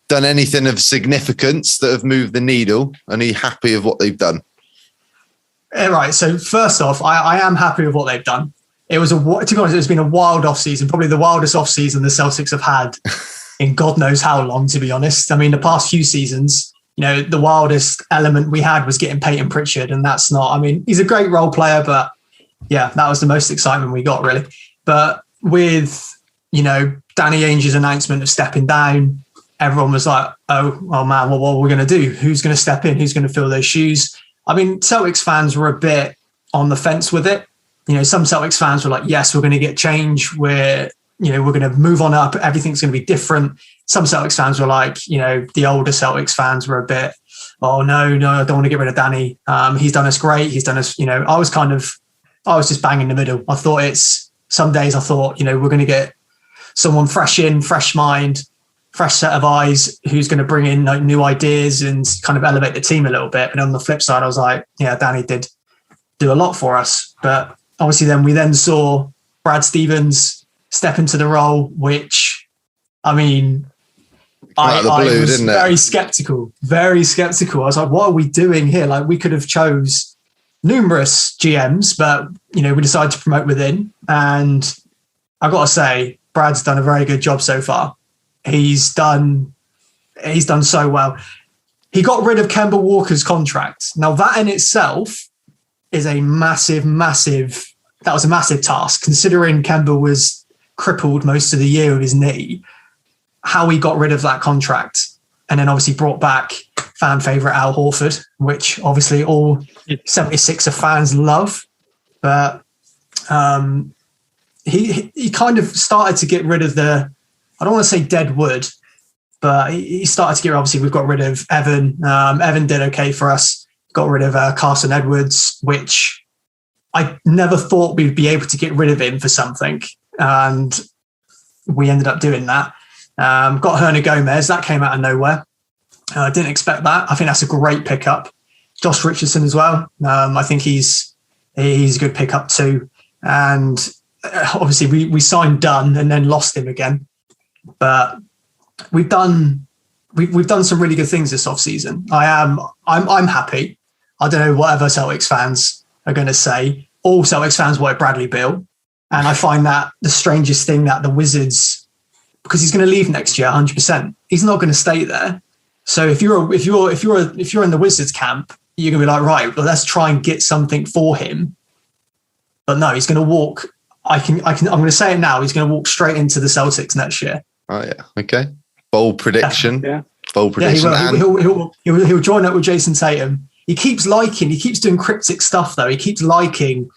done anything of significance that have moved the needle? And are you happy with what they've done? Right. So first off, I am happy with what they've done. To be honest, it's been a wild off season, probably the wildest off season the Celtics have had in God knows how long, to be honest. I mean, the past few seasons, the wildest element we had was getting Peyton Pritchard, and that's not. I mean, he's a great role player, but yeah, that was the most excitement we got really. But with Danny Ainge's announcement of stepping down, everyone was like, oh man, what are we going to do? Who's going to step in? Who's going to fill those shoes? I mean, Celtics fans were a bit on the fence with it. Some Celtics fans were like, yes, we're going to get change. We're going to move on up. Everything's going to be different. Some Celtics fans were like, the older Celtics fans were a bit, oh no, I don't want to get rid of Danny. He's done us great. He's done us, I was just bang in the middle. Some days I thought, we're going to get someone fresh in, fresh mind, fresh set of eyes who's going to bring in like new ideas and kind of elevate the team a little bit. And on the flip side, I was like, yeah, Danny did do a lot for us. But obviously we then saw Brad Stevens step into the role, which, I mean, I was very skeptical. I was like, what are we doing here? Like, we could have chose numerous GMs, but, we decided to promote within. And I got to say, Brad's done a very good job so far. He's done so well. He got rid of Kemba Walker's contract. Now that in itself is a massive task, considering Kemba was crippled most of the year with his knee. How he got rid of that contract and then obviously brought back fan favorite Al Horford, which obviously all 76er fans love. But he kind of started to get rid of I don't want to say dead wood, but he started to get, obviously we've got rid of Evan. Evan did okay for us. Got rid of Carson Edwards, which I never thought we'd be able to get rid of him for something. And we ended up doing that. Got Hernan Gomez. That came out of nowhere. I didn't expect that. I think that's a great pickup. Josh Richardson as well. I think he's a good pickup too. And obviously we signed Dunn and then lost him again. But we've done some really good things this offseason. I'm happy. I don't know what other Celtics fans are going to say. All Celtics fans wanted Bradley Beal, and I find that the strangest thing that the Wizards, because he's going to leave next year 100%. He's not going to stay there. So if you're in the Wizards camp, you're going to be like, right, well, let's try and get something for him. But no, he's going to walk. I'm going to say it now. He's going to walk straight into the Celtics next year. Oh yeah, okay. Bold prediction. Yeah. Bold prediction. Yeah, he'll join up with Jason Tatum. He keeps doing cryptic stuff though. He keeps liking,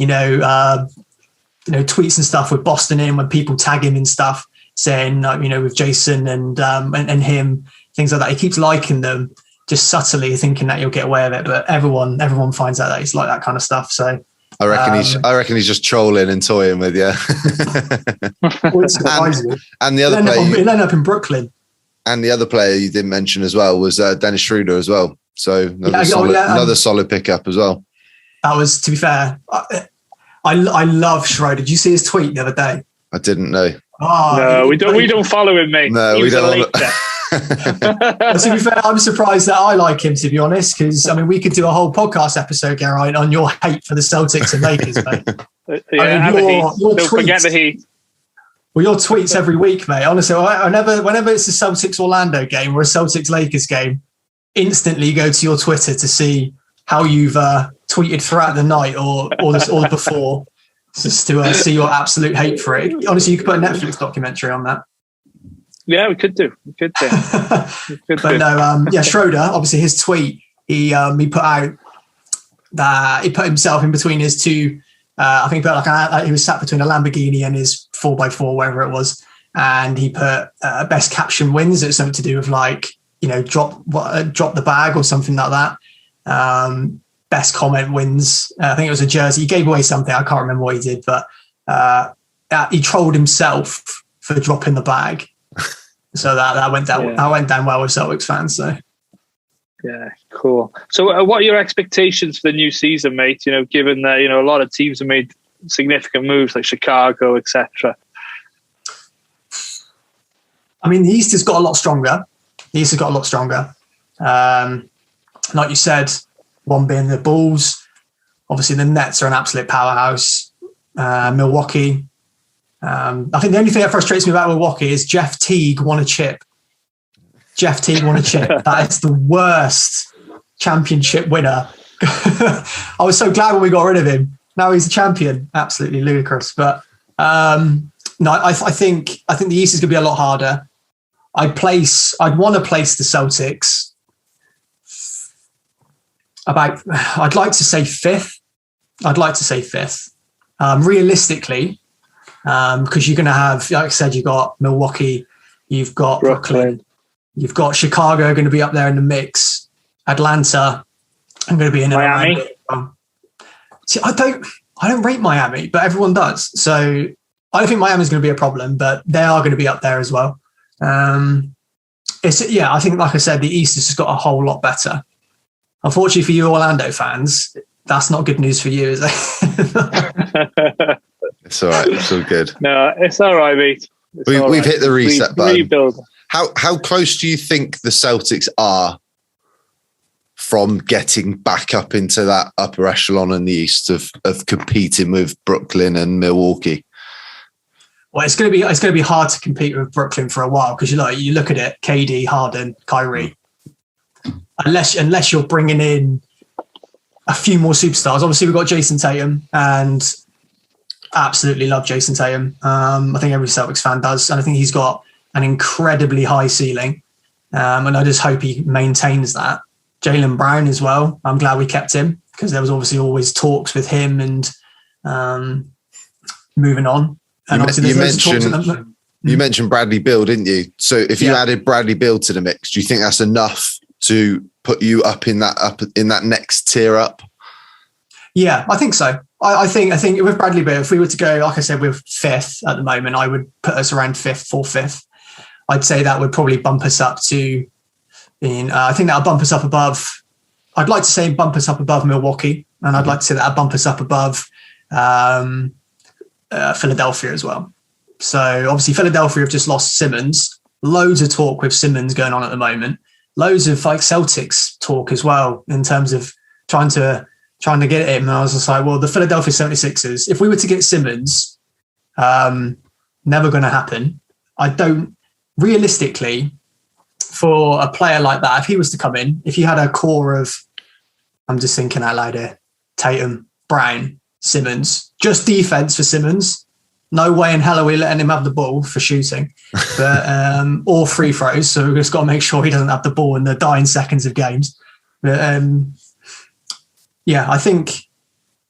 tweets and stuff with Boston in when people tag him and stuff, saying with Jason and him, things like that. He keeps liking them, just subtly thinking that he'll get away with it. But everyone finds out that he's like that kind of stuff. So I reckon he's just trolling and toying with you. and the other player, he'll end up in Brooklyn. And the other player you didn't mention as well was Dennis Schroeder as well. So another solid pickup as well. That was, to be fair, I love Schroeder. Did you see his tweet the other day? I didn't know. No, we don't follow him, mate. No, we don't. To be fair, I'm surprised that I like him, to be honest, because we could do a whole podcast episode, Geraint, on your hate for the Celtics and Lakers, mate. Don't forget the heat. Well, your tweets every week, mate. Honestly, whenever it's a Celtics Orlando game or a Celtics Lakers game, instantly go to your Twitter to see how you've tweeted throughout the night or before, just to see your absolute hate for it. Honestly, you could put a Netflix documentary on that. Yeah, we could do. Schroeder, obviously his tweet, he put out that he put himself in between his two. I think he put he was sat between a Lamborghini and his 4x4, whatever it was, and he put best caption wins. It's something to do with drop the bag or something like that. Best comment wins. I think it was a jersey. He gave away something. I can't remember what he did, but he trolled himself for dropping the bag. So that went down. That went down well with Celtics fans. So yeah, cool. So what are your expectations for the new season, mate? Given that a lot of teams have made significant moves like Chicago, etc. The East has got a lot stronger. Like you said, one being the Bulls. Obviously, the Nets are an absolute powerhouse. Milwaukee. I think the only thing that frustrates me about Milwaukee is Jeff Teague won a chip. Jeff Teague won a chip. That is the worst championship winner. I was so glad when we got rid of him. Now he's a champion. Absolutely ludicrous. But no, I think the East is going to be a lot harder. I'd want to place the Celtics I'd like to say fifth. Realistically, because you're going to have, like I said, you've got Milwaukee, you've got Brooklyn, you've got Chicago going to be up there in the mix. Atlanta, I'm going to be in Miami. See, I don't rate Miami, but everyone does. So I don't think Miami's going to be a problem, but they are going to be up there as well. I think, like I said, the East has just got a whole lot better. Unfortunately for you Orlando fans, that's not good news for you, is it? It's all right. It's all good. No, it's all right, mate. We've hit the reset button. Rebuild. How close do you think the Celtics are from getting back up into that upper echelon in the East of competing with Brooklyn and Milwaukee? Well, it's going to be hard to compete with Brooklyn for a while because you look at it, KD, Harden, Kyrie. Unless you're bringing in a few more superstars. Obviously, we've got Jason Tatum, and absolutely love Jason Tatum. I think every Celtics fan does, and I think he's got an incredibly high ceiling, and I just hope he maintains that. Jaylen Brown as well. I'm glad we kept him because there was obviously always talks with him and moving on. And you mentioned Bradley Beal, didn't you? So if you added Bradley Beal to the mix, do you think that's enough to put you up in that next tier up? Yeah, I think so. I think with Bradley Beal, if we were to go, like I said, with fifth at the moment, I would put us around fifth. I'd say that would probably bump us up to. I think that'll bump us up above. I'd like to say bump us up above Milwaukee, and I'd like to say that'll bump us up above Philadelphia as well. So obviously Philadelphia have just lost Simmons. Loads of talk with Simmons going on at the moment. Loads of like Celtics talk as well in terms of trying to get him. And I was just like, well, the Philadelphia 76ers, if we were to get Simmons, never going to happen. I don't realistically for a player like that, if he was to come in, if you had a core of, I'm just thinking out loud here, Tatum, Brown, Simmons, just defense for Simmons. No way in hell are we letting him have the ball for shooting, but or free throws. So we've just got to make sure he doesn't have the ball in the dying seconds of games. But I think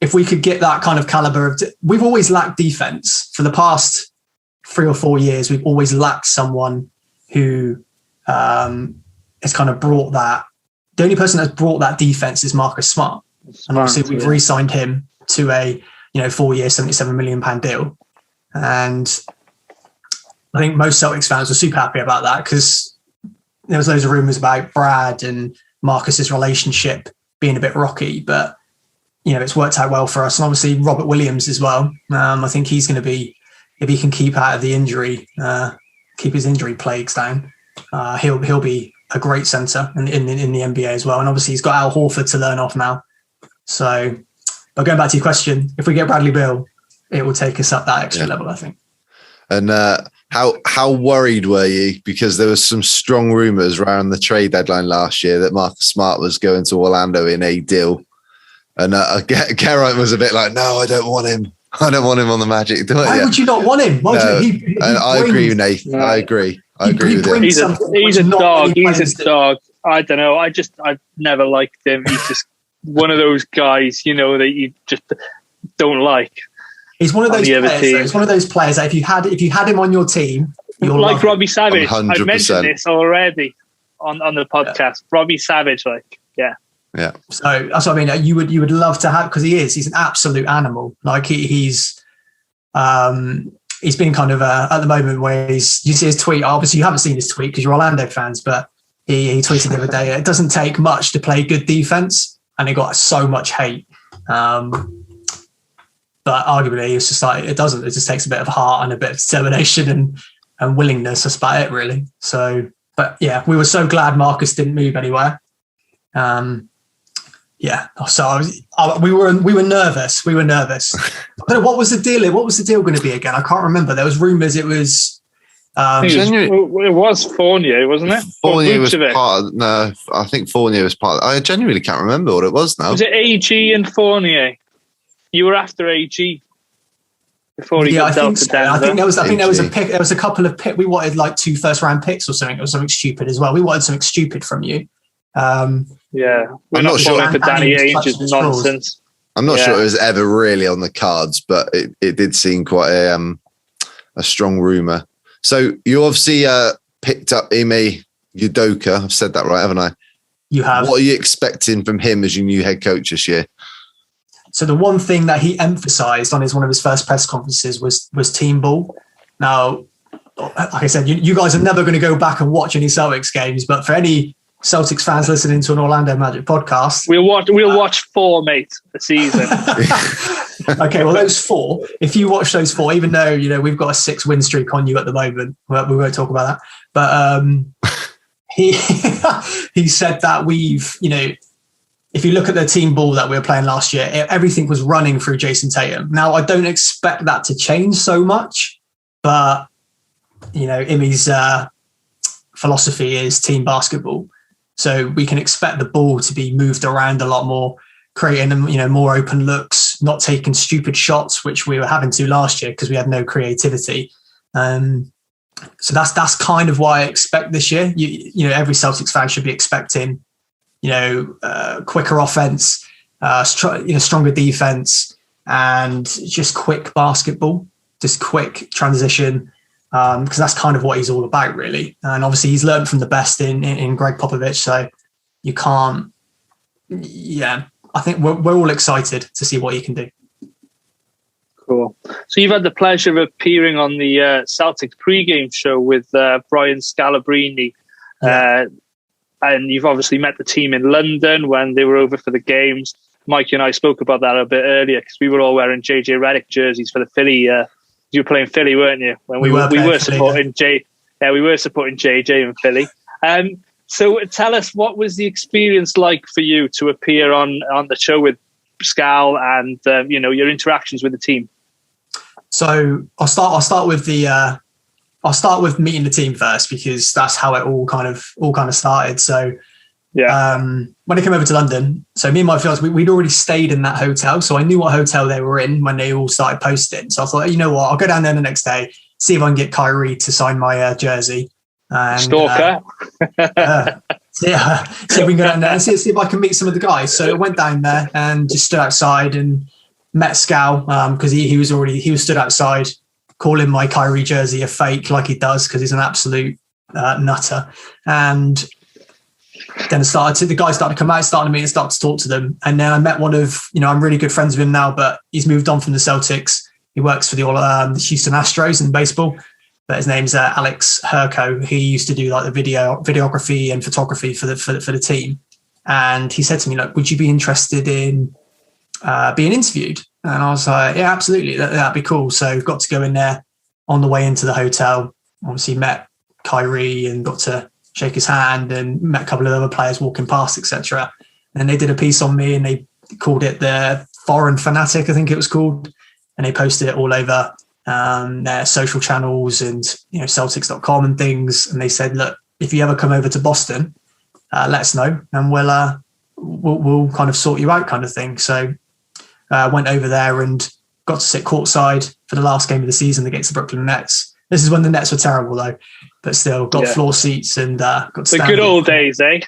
if we could get that kind of caliber of, we've always lacked defense for the past 3 or 4 years. We've always lacked someone who has kind of brought that. The only person that's brought that defense is Marcus Smart, and obviously we've re-signed him to a 4-year, £77 million deal. And I think most Celtics fans were super happy about that because there was loads of rumours about Brad and Marcus's relationship being a bit rocky, but it's worked out well for us. And obviously Robert Williams as well. I think he's going to be, if he can keep out of the injury, keep his injury plagues down, he'll be a great centre in the NBA as well. And obviously he's got Al Horford to learn off now. So, but going back to your question, if we get Bradley Beal, it will take us up that extra level, I think. And how worried were you? Because there was some strong rumours around the trade deadline last year that Marcus Smart was going to Orlando in a deal. And Garrett was a bit like, no, I don't want him. I don't want him on the Magic. Why would you not want him? I agree with Nathan. No. I agree with him. He's a dog. He's a dog. I don't know. I've never liked him. He's just one of those guys, that you just don't like. He's one of those players. He's one of those players that if you had him on your team, you'll like Robbie Savage. 100%. I've mentioned this already on the podcast. Yeah. Robbie Savage, Yeah. So that's what I mean. You would love to have, because he's an absolute animal. Like he's been kind of at the moment where you see his tweet. Obviously, you haven't seen his tweet because you're Orlando fans, but he tweeted the other day, it doesn't take much to play good defense, and it got so much hate. But arguably, it's just like it doesn't. It just takes a bit of heart and a bit of determination and willingness. That's about it, really. So, but yeah, we were so glad Marcus didn't move anywhere. So we were nervous. I don't know, what was the deal? What was the deal going to be again? I can't remember. There was rumours it was It was Fournier, wasn't it? Fournier was part of, no, I think Fournier was part of, I genuinely can't remember what it was now. Was it AG and Fournier? You were after AG before he got dealt to Denver. I think there was a pick. There was a couple of pick. We wanted like 2 first-round picks or something. It was something stupid as well. We wanted something stupid from you. We're not falling for Danny Ainge's nonsense. I'm not sure it was ever really on the cards, but it did seem quite a strong rumor. So you obviously picked up Ime Udoka. I've said that right, haven't I? You have. What are you expecting from him as your new head coach this year? So the one thing that he emphasised on one of his first press conferences was team ball. Now, like I said, you guys are never going to go back and watch any Celtics games, but for any Celtics fans listening to an Orlando Magic podcast, we'll watch 4, mate, a season. Okay, well, those 4. If you watch those 4, even though we've got a 6-win streak on you at the moment, we won't talk about that. But he he said that if you look at the team ball that we were playing last year, everything was running through Jason Tatum. Now, I don't expect that to change so much, but Imi's philosophy is team basketball. So we can expect the ball to be moved around a lot more, creating more open looks, not taking stupid shots, which we were having to last year because we had no creativity. So that's kind of what I expect this year. Every Celtics fan should be expecting, quicker offense, stronger defense, and just quick basketball, just quick transition. Because that's kind of what he's all about, really. And obviously he's learned from the best in Greg Popovich. So you can't, I think we're all excited to see what he can do. Cool. So you've had the pleasure of appearing on the Celtics pregame show with Brian Scalabrine. And you've obviously met the team in London when they were over for the games. Mike and I spoke about that a bit earlier because we were all wearing JJ Reddick jerseys for the Philly. You were playing Philly, weren't you? When we were supporting we were supporting JJ in Philly. So tell us, what was the experience like for you to appear on the show with Scal and your interactions with the team? So I'll start with meeting the team first because that's how it all kind of started. So when I came over to London, so me and my fiance, we'd already stayed in that hotel. So I knew what hotel they were in when they all started posting. So I thought, you know what, I'll go down there the next day, see if I can get Kyrie to sign my jersey. And, Stalker. see if we can go down there and see if I can meet some of the guys. So I went down there and just stood outside and met Scal because he was stood outside calling my Kyrie jersey a fake like he does because he's an absolute nutter. And then the guys started to come out, started to meet and started to talk to them. And then I met one of, I'm really good friends with him now, but he's moved on from the Celtics. He works for the Houston Astros in baseball, but his name's Alex Herco. He used to do like the videography and photography for the team. And he said to me, look, would you be interested in being interviewed? And I was like, yeah, absolutely. That'd be cool. So got to go in there on the way into the hotel. Obviously met Kyrie and got to shake his hand and met a couple of other players walking past, etc. And they did a piece on me and they called it the Foreign Fanatic, I think it was called. And they posted it all over their social channels and Celtics.com and things. And they said, look, if you ever come over to Boston, let us know and we'll kind of sort you out kind of thing. So I went over there and got to sit courtside for the last game of the season against the Brooklyn Nets. This is when the Nets were terrible though, but still got floor seats and got to stand. The good old days, eh?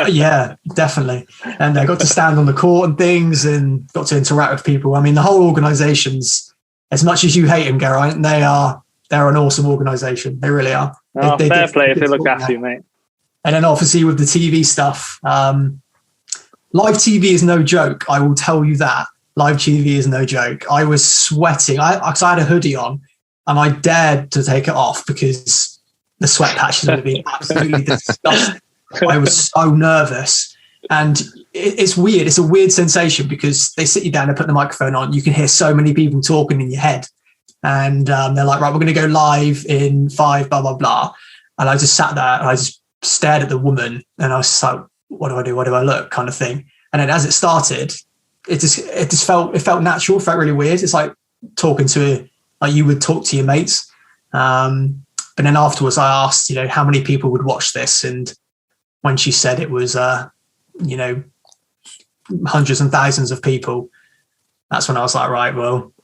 Yeah, definitely. And I got to stand on the court and things and got to interact with people. I mean, the whole organization's, as much as you hate them, Geraint, they're an awesome organization. They really are. They fair play if they look after you, mate. And then obviously with the TV stuff, live TV is no joke. I will tell you that. Live TV is no joke. I was sweating. I had a hoodie on and I dared to take it off because the sweat patches would have been absolutely disgusting. I was so nervous. And it's weird. It's a weird sensation because they sit you down and put the microphone on. You can hear so many people talking in your head. And they're like, right, we're going to go live in 5, blah, blah, blah. And I just sat there and I just stared at the woman and I was just like, what do I do? What do I look? Kind of thing. And then as it started, it felt natural, felt really weird. It's like talking to like you would talk to your mates. But But then afterwards, I asked, how many people would watch this, and when she said it was, hundreds and thousands of people, that's when I was like, right, well,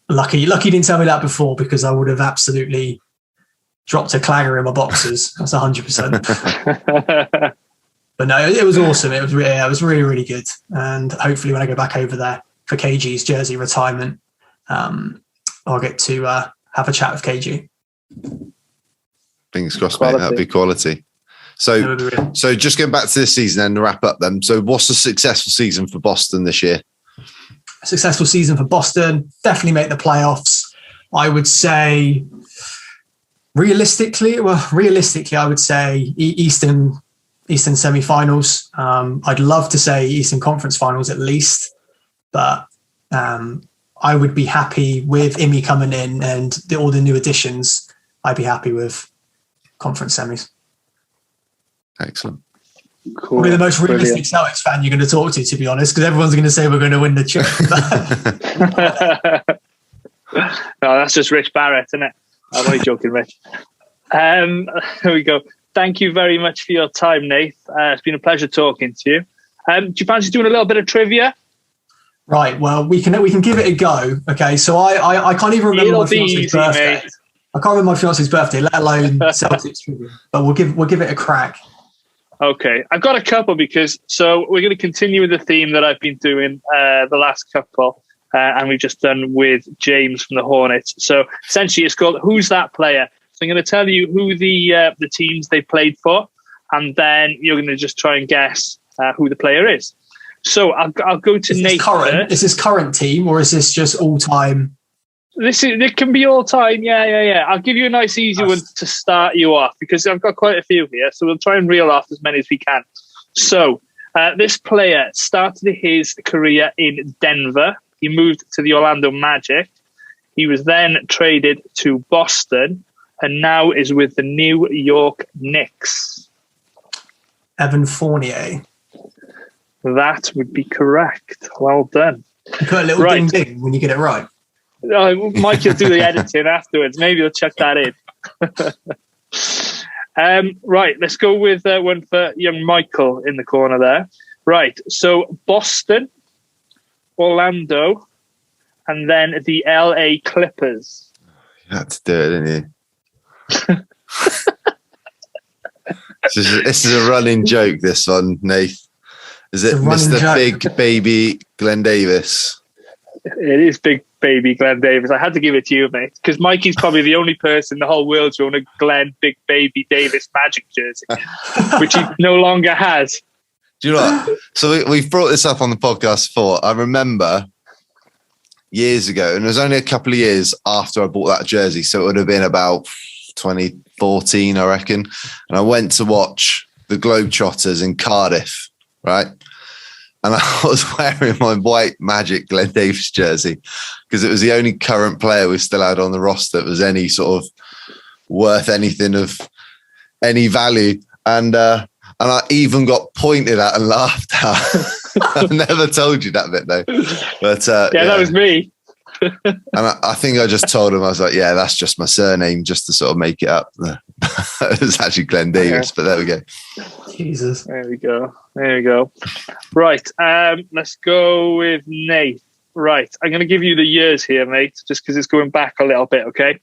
lucky you didn't tell me that before, because I would have absolutely dropped a clanger in my boxers. That's 100%. But no, it was awesome. It was really, really good. And hopefully when I go back over there for KG's jersey retirement, I'll get to have a chat with KG. Fingers crossed, mate. That'd be quality. So just going back to this season and to wrap up then. So what's a successful season for Boston this year? A successful season for Boston. Definitely make the playoffs. I would say realistically, I would say Eastern semi-finals. I'd love to say Eastern Conference finals at least, but I would be happy with Imi coming in and all the new additions. I'd be happy with conference semis. Excellent. Cool. Probably the most realistic Celtics fan you're going to talk to be honest, because everyone's going to say we're going to win the chip. No, that's just Rich Barrett, isn't it? I'm only joking, Rich. Here we go. Thank you very much for your time, Nath. It's been a pleasure talking to you. Do you fancy doing a little bit of trivia? Right. Well, we can give it a go. Okay. So I can't even remember my fiance's birthday. Mate. I can't remember my fiance's birthday, let alone Celtics trivia. But we'll give it a crack. Okay. I've got a couple so we're going to continue with the theme that I've been doing the last couple, and we've just done with James from the Hornets. So essentially, it's called "Who's That Player?" So I'm going to tell you who the teams they played for, and then you're going to just try and guess who the player is. So I'll go to Nate. Is this current team or is this just all time? It can be all time. Yeah. I'll give you a nice easy one to start you off, because I've got quite a few here. So we'll try and reel off as many as we can. So this player started his career in Denver. He moved to the Orlando Magic. He was then traded to Boston, and now is with the New York Knicks. Evan Fournier. That would be correct. Well done. You put a little ding ding when you get it right. Mike will do the editing afterwards. Maybe he'll chuck that in. Right, let's go with one for young Michael in the corner there. Right, so Boston, Orlando, and then the LA Clippers. You had to do it, didn't you? This is a running joke, this one, Nath. Is it Mr. Joke. Big Baby Glenn Davis? It is Big Baby Glenn Davis. I had to give it to you, mate, because Mikey's probably the only person in the whole world to own a Glenn Big Baby Davis Magic jersey, which he no longer has. Do you know what? So we've brought this up on the podcast before. I remember years ago, and it was only a couple of years after I bought that jersey, so it would have been about 2014, I reckon. And I went to watch the Globetrotters in Cardiff, right? And I was wearing my white Magic Glenn Davis jersey because it was the only current player we still had on the roster that was any sort of worth anything of any value. And I even got pointed at and laughed at. I've never told you that bit though. But yeah, that was me. And I think I just told him, I was like, yeah, that's just my surname, just to sort of make it up. It was actually Glenn Davis, but there we go. Jesus. There we go. Right. Let's go with Nate. Right. I'm going to give you the years here, mate, just because it's going back a little bit, okay?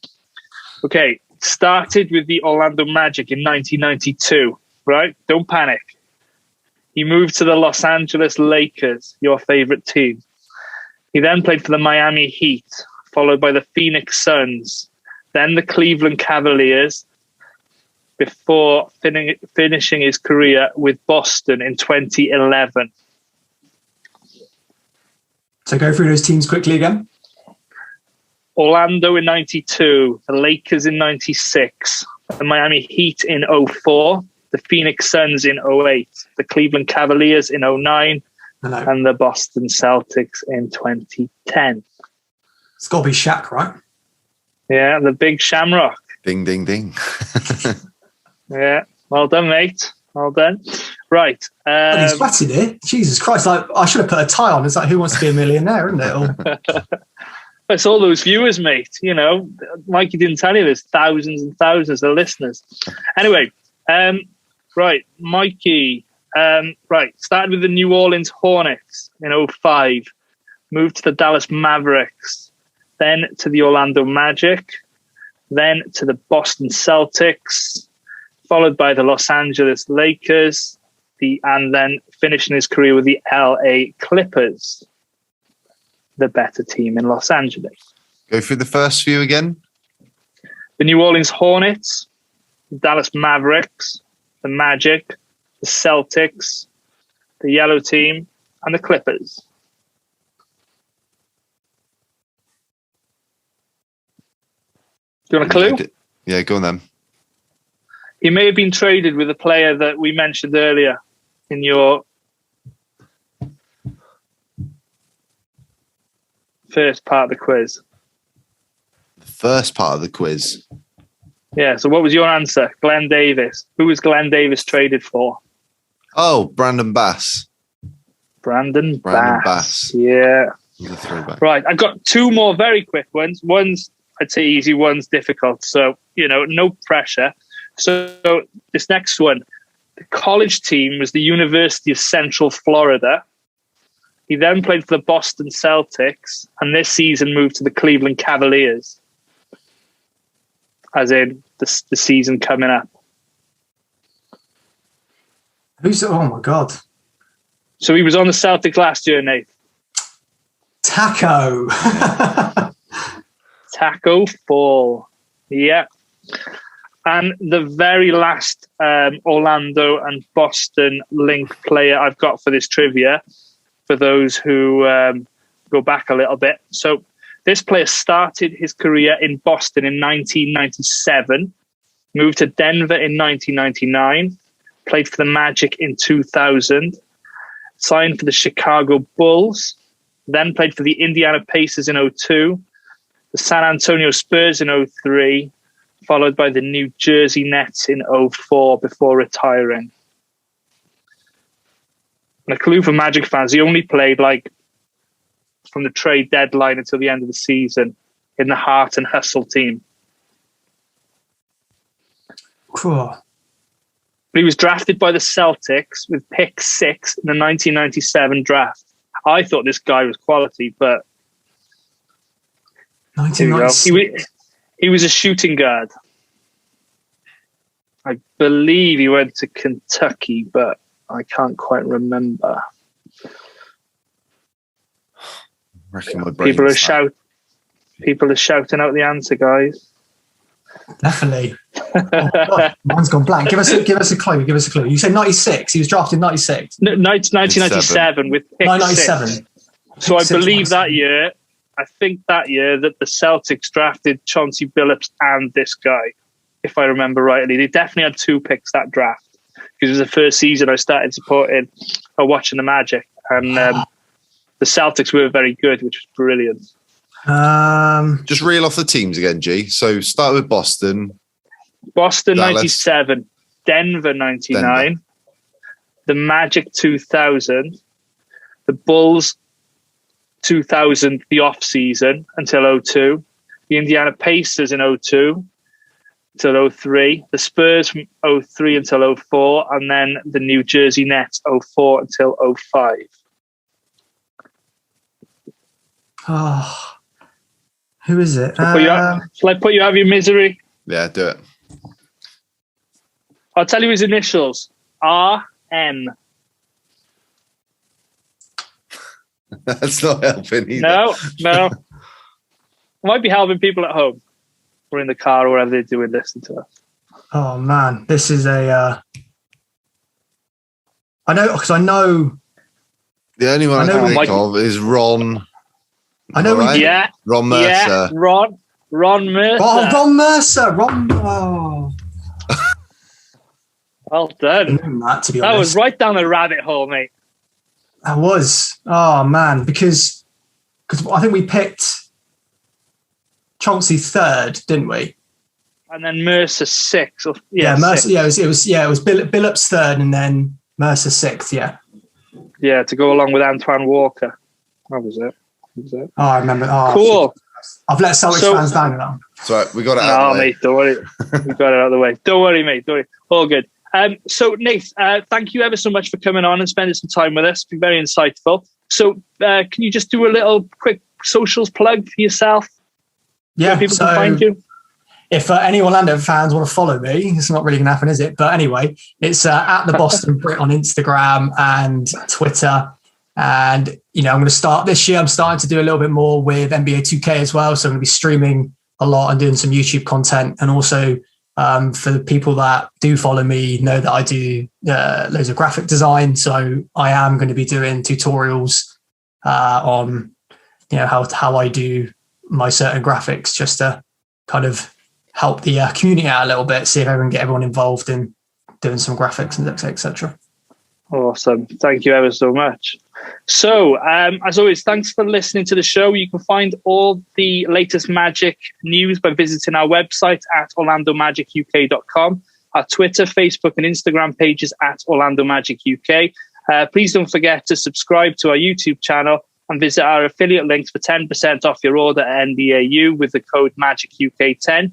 Okay. Started with the Orlando Magic in 1992, right? Don't panic. He moved to the Los Angeles Lakers, your favorite team. He then played for the Miami Heat, followed by the Phoenix Suns, then the Cleveland Cavaliers, before finishing his career with Boston in 2011. So go through those teams quickly again. Orlando in 92, the Lakers in 96, the Miami Heat in 04, the Phoenix Suns in 08, the Cleveland Cavaliers in 09, and the Boston Celtics in 2010. It's got to be Shaq, right? Yeah, the big Shamrock. Ding, ding, ding. Yeah, well done, mate. Well done. Right. He's sweating here. Jesus Christ! I should have put a tie on. It's like Who Wants to Be a Millionaire, isn't it? It's all those viewers, mate. You know, Mikey didn't tell you there's thousands and thousands of listeners. Anyway, right, Mikey. Right, started with the New Orleans Hornets in 2005, moved to the Dallas Mavericks, then to the Orlando Magic, then to the Boston Celtics, followed by the Los Angeles Lakers, and then finishing his career with the LA Clippers, the better team in Los Angeles. Go through the first few again. The New Orleans Hornets, the Dallas Mavericks, the Magic, the Celtics, the Yellow Team, and the Clippers. Do you want a clue? Yeah, go on then. He may have been traded with a player that we mentioned earlier in your first part of the quiz. The first part of the quiz. Yeah, so what was your answer? Glenn Davis. Who was Glenn Davis traded for? Oh, Brandon Bass. Brandon Bass. Yeah. The throwback. Right, I've got two more very quick ones. One's, I'd say, easy, one's difficult. So, you know, no pressure. So this next one, the college team was the University of Central Florida. He then played for the Boston Celtics, and this season moved to the Cleveland Cavaliers, as in the season coming up. Oh my God. So he was on the Celtics last year, Nate. Taco. Taco Fall. Yeah. And the very last Orlando and Boston link player I've got for this trivia, for those who go back a little bit. So this player started his career in Boston in 1997, moved to Denver in 1999, played for the Magic in 2000, signed for the Chicago Bulls, then played for the Indiana Pacers in 2002, the San Antonio Spurs in 2003, followed by the New Jersey Nets in 2004 before retiring. And a clue for Magic fans, he only played from the trade deadline until the end of the season in the Heart and Hustle team. Cool. But he was drafted by the Celtics with pick 6 in the 1997 draft. I thought this guy was quality, but 1997. He was a shooting guard. I believe he went to Kentucky, but I can't quite remember. People are shouting out the answer, guys. Definitely. Oh, God, mine's gone blank. Give us a clue. Give us a clue. You said 96. He was drafted in 96. No, 1997 with pick 97. 6. So I believe that year. I think that year that the Celtics drafted Chauncey Billups and this guy, if I remember rightly. They definitely had 2 picks that draft because it was the first season I started supporting or watching the Magic, and the Celtics were very good, which was brilliant. Just reel off the teams again, G. So start with Boston. Boston Dallas. 97, Denver 99, the Magic 2000, the Bulls 2000, the off season until 2002, the Indiana Pacers in 2002 until 2003, the Spurs from 2003 until 2004, and then the New Jersey Nets 2004 until 2005. Oh, who is it? Shall I put you out of your misery? Yeah, do it. I'll tell you his initials. RM. That's not helping either. No. Might be helping people at home or in the car or wherever they're doing listen to us. Oh man, this is a. I know because I know. The only one I can think of is Ron. I know. Right? Yeah. Ron Mercer. Yeah, Ron Mercer. Oh, Ron Mercer. Oh. Well done. That, to be honest. That was right down the rabbit hole, mate. That was. Oh man, because I think we picked Chauncey 3rd, didn't we? And then Mercer 6th. Mercer. 6th. Yeah, it was Billups 3rd, and then Mercer 6th. Yeah. Yeah, to go along with Antoine Walker. That was it. Oh, I remember. Oh, cool. I've let Celtics fans down now. So we got it out of the way. Mate, don't worry. We got it out of the way. Don't worry, mate. Don't worry. All good. So, Nath, thank you ever so much for coming on and spending some time with us. It's been very insightful. So, can you just do a little quick socials plug for yourself? Yeah, people can find you. If any Orlando fans want to follow me, it's not really going to happen, is it? But anyway, it's at the Boston Brit on Instagram and Twitter. And, I'm going to start this year. I'm starting to do a little bit more with NBA 2K as well. So I'm going to be streaming a lot and doing some YouTube content. And also for the people that do follow me, know that I do loads of graphic design. So I am going to be doing tutorials on, how I do my certain graphics, just to kind of help the community out a little bit, see if I can get everyone involved in doing some graphics and etc. Awesome. Thank you ever so much. So, as always, thanks for listening to the show. You can find all the latest Magic news by visiting our website at orlandomagic.uk.com, our Twitter, Facebook and Instagram pages at Orlando Magic UK. Please don't forget to subscribe to our YouTube channel and visit our affiliate links for 10% off your order at NBAU with the code MAGICUK10.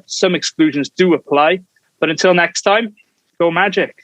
Some exclusions do apply. But until next time, go Magic.